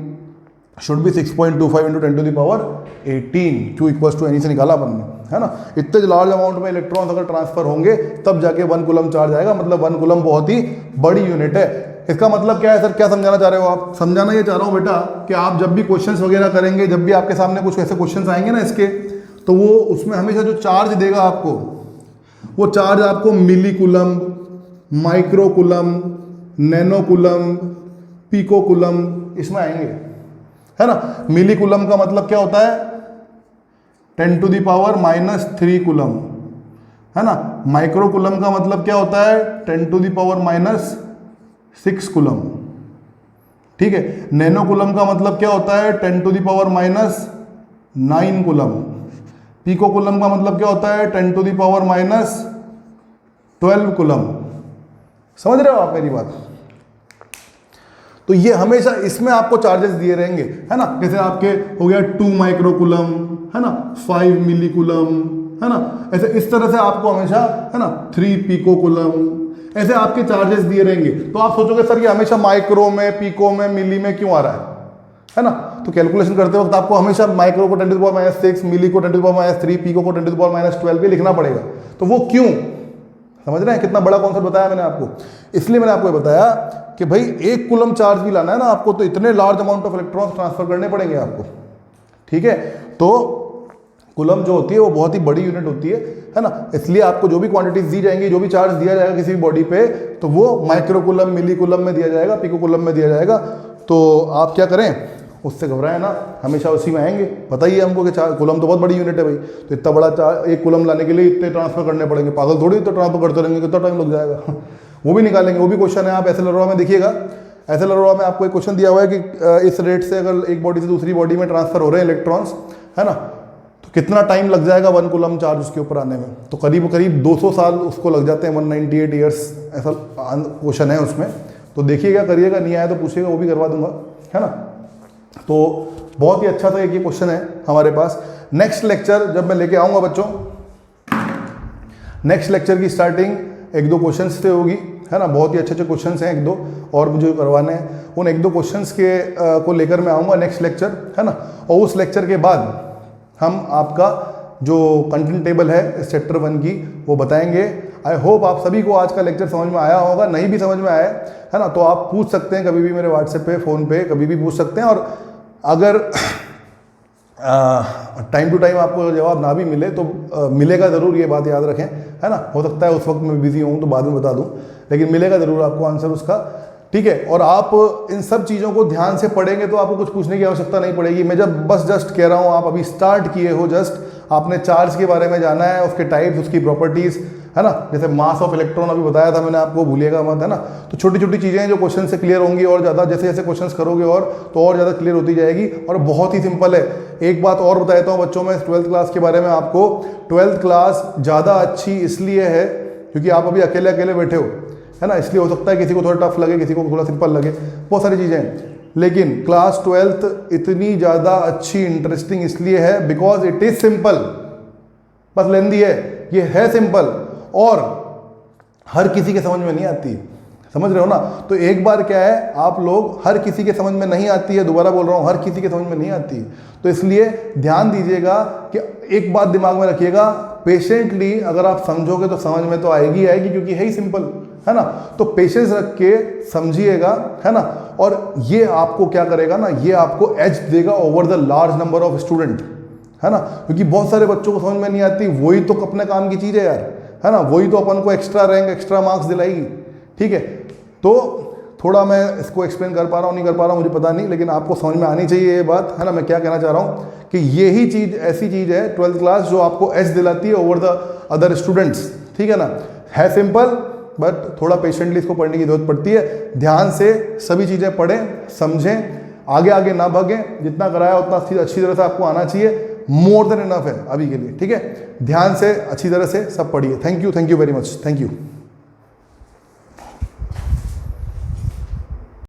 should be 6.25 into 10 to the power 18, Q equals to any से निकाला अपन ने, है ना। इतने लार्ज अमाउंट में इलेक्ट्रॉन्स अगर ट्रांसफर होंगे तब जाके 1 कूलम चार्ज आएगा, मतलब 1 कूलम बहुत ही बड़ी यूनिट है। इसका मतलब क्या है सर, क्या समझाना चाह रहे हो आप। समझाना ये चाह रहा हूँ बेटा कि आप जब भी क्वेश्चंस वगैरह करेंगे, जब भी आपके सामने कुछ ऐसे क्वेश्चंस आएंगे ना इसके, तो वो उसमें हमेशा जो चार्ज देगा आपको, वो चार्ज आपको millicoulomb, microcoulomb, nanocoulomb, pico coulomb, इसमें आएंगे, है ना। मिली कूलम का मतलब क्या होता है, 10 टू द पावर -3 कूलम, है ना। माइक्रो कूलम का मतलब क्या होता है, 10 टू द पावर -6 कूलम। ठीक है, नैनो कूलम का मतलब क्या होता है, 10 टू द पावर -9 कूलम। पिको कूलम का मतलब क्या होता है, 10 टू द पावर -12 कूलम। समझ रहे हो आप मेरी बात। तो ये हमेशा इसमें आपको चार्जेस दिए रहेंगे, है ना। जैसे आपके हो गया 2 माइक्रो कूलम, है ना, 5 मिली कूलम, है ना। ऐसे इस तरह से आपको हमेशा, है ना, 3 पिको कूलम, ऐसे आपके चार्जेस दिए रहेंगे। तो आप सोचोगे सर ये हमेशा माइक्रो में, पिको में, मिली में क्यों आ रहा है ना। तो कैलकुलेशन करते वक्त आपको हमेशा माइक्रो को 10 टू द पावर -6, मिली को 10 टू द पावर -3, पिको को 10 टू द पावर -12 भी लिखना पड़ेगा। तो वो क्यों, समझ रहे हैं कितना बड़ा कॉन्सेप्ट बताया मैंने आपको। इसलिए मैंने आपको ये बताया कि भाई 1 कूलम चार्ज भी लाना है ना आपको, तो इतने large amount of electrons transfer करने पड़ेंगे आपको। ठीक है, तो कूलम जो होती है वो बहुत ही बड़ी यूनिट होती है ना। इसलिए आपको जो भी क्वांटिटीज दी जाएंगी, जो भी चार्ज दिया जाएगा किसी भी बॉडी पे, तो वो माइक्रो कूलम, मिली कूलम में दिया जाएगा, पिको कूलम में दिया जाएगा। तो आप क्या करें, उससे घबराएं ना, हमेशा उसी में आएंगे। पता ही है हमको कि कूलम तो बहुत बड़ी यूनिट है भाई, तो इतना बड़ा 1 कूलम लाने के लिए इतने ट्रांसफर करने पड़ेंगे, पागल थोड़ी तो ट्रांसफर करते रहेंगे, कितना टाइम लग जाएगा। वो भी निकालेंगे, वो भी क्वेश्चन है, आप ऐसे लड़ में देखिएगा। ऐसे लग रहा है, आपको एक क्वेश्चन दिया हुआ है कि इस रेट से अगर एक बॉडी से दूसरी बॉडी में ट्रांसफर हो रहे हैं इलेक्ट्रॉन्स, है ना, तो कितना टाइम लग जाएगा 1 कूलम चार्ज उसके ऊपर आने में? तो करीब करीब 200 साल उसको लग जाते हैं, 198 ईयर्स ऐसा क्वेश्चन है उसमें। तो देखिएगा, करिएगा, नहीं आया तो पूछिएगा, वो भी करवा दूंगा, है ना। तो बहुत ही अच्छा था, एक ये क्वेश्चन है हमारे पास। नेक्स्ट लेक्चर जब मैं लेके आऊँगा बच्चों, नेक्स्ट लेक्चर की स्टार्टिंग 1-2 क्वेश्चन से होगी, है ना। बहुत ही अच्छे अच्छे क्वेश्चंस हैं, 1-2 और मुझे करवाने हैं। उन 1-2 क्वेश्चंस के को लेकर मैं आऊँगा नेक्स्ट लेक्चर, है ना। और उस लेक्चर के बाद हम आपका जो कंटेंट टेबल है इस चैप्टर 1 की वो बताएंगे। आई होप आप सभी को आज का लेक्चर समझ में आया होगा। नहीं भी समझ में आया है ना, तो आप पूछ सकते हैं कभी भी मेरे व्हाट्सएप पे, फ़ोन पे, कभी भी पूछ सकते हैं। और अगर टाइम टू टाइम आपको जवाब ना भी मिले तो मिलेगा ज़रूर, ये बात याद रखें, है ना। हो सकता है उस वक्त मैं बिजी हूँ तो बाद में बता दूँ, लेकिन मिलेगा ज़रूर आपको आंसर उसका, ठीक है। और आप इन सब चीज़ों को ध्यान से पढ़ेंगे तो आपको कुछ पूछने की आवश्यकता नहीं पड़ेगी। मैं जस्ट कह रहा हूँ, आप अभी स्टार्ट किए हो, जस्ट आपने चार्ज के बारे में जाना है, उसके टाइप्स, उसकी प्रॉपर्टीज़, है ना। जैसे मास ऑफ इलेक्ट्रॉन अभी बताया था मैंने आपको, भूलिएगा मत, है ना। तो छोटी छोटी चीज़ें जो क्वेश्चन से क्लियर होंगी, और ज़्यादा जैसे जैसे क्वेश्चन करोगे और ज़्यादा क्लियर होती जाएगी। और बहुत ही सिंपल है। एक बात और बता देता हूँ बच्चों, मैं 12th क्लास के बारे में आपको, 12th क्लास ज़्यादा अच्छी इसलिए है क्योंकि आप अभी अकेले अकेले बैठे हो, है ना। इसलिए हो सकता है किसी को थोड़ा टफ लगे, किसी को थोड़ा सिंपल लगे, बहुत सारी चीज़ें हैं। लेकिन क्लास 12th इतनी ज़्यादा अच्छी, इंटरेस्टिंग इसलिए है बिकॉज इट इज़ सिंपल। बस लेंदी है, ये है सिंपल और हर किसी के समझ में नहीं आती, समझ रहे हो ना। तो एक बार क्या है, आप लोग, हर किसी के समझ में नहीं आती है, दोबारा बोल रहा हूँ, हर किसी के समझ में नहीं आती। तो इसलिए ध्यान दीजिएगा कि एक बात दिमाग में रखिएगा, पेशेंटली अगर आप समझोगे तो समझ में तो आएगी आएगी, क्योंकि है ही सिंपल, है ना। तो पेशेंस रख के समझिएगा, है ना। और ये आपको क्या करेगा ना, ये आपको एज देगा over the large number of student, है ना। क्योंकि बहुत सारे बच्चों को समझ में नहीं आती, वही तो अपने काम की चीज़ है यार, है ना। वही तो अपन को एक्स्ट्रा रैंक, एक्स्ट्रा मार्क्स दिलाएगी, ठीक है। तो थोड़ा मैं इसको एक्सप्लेन कर पा रहा हूँ, नहीं कर पा रहा हूँ मुझे पता नहीं, लेकिन आपको समझ में आनी चाहिए ये बात, है ना। मैं क्या कहना चाह रहा हूँ कि यही चीज़, ऐसी चीज़ है 12th क्लास जो आपको एज दिलाती है ओवर द अदर स्टूडेंट्स, ठीक है ना। है सिंपल, बट थोड़ा पेशेंटली इसको पढ़ने की जरूरत पड़ती है। ध्यान से सभी चीज़ें पढ़ें, समझें, आगे आगे ना भागें, जितना कराया उतना अच्छी तरह से आपको आना चाहिए। मोर देन इनफ है अभी के लिए, ठीक है। ध्यान से अच्छी तरह से सब पढ़िए। Thank you very much, thank you.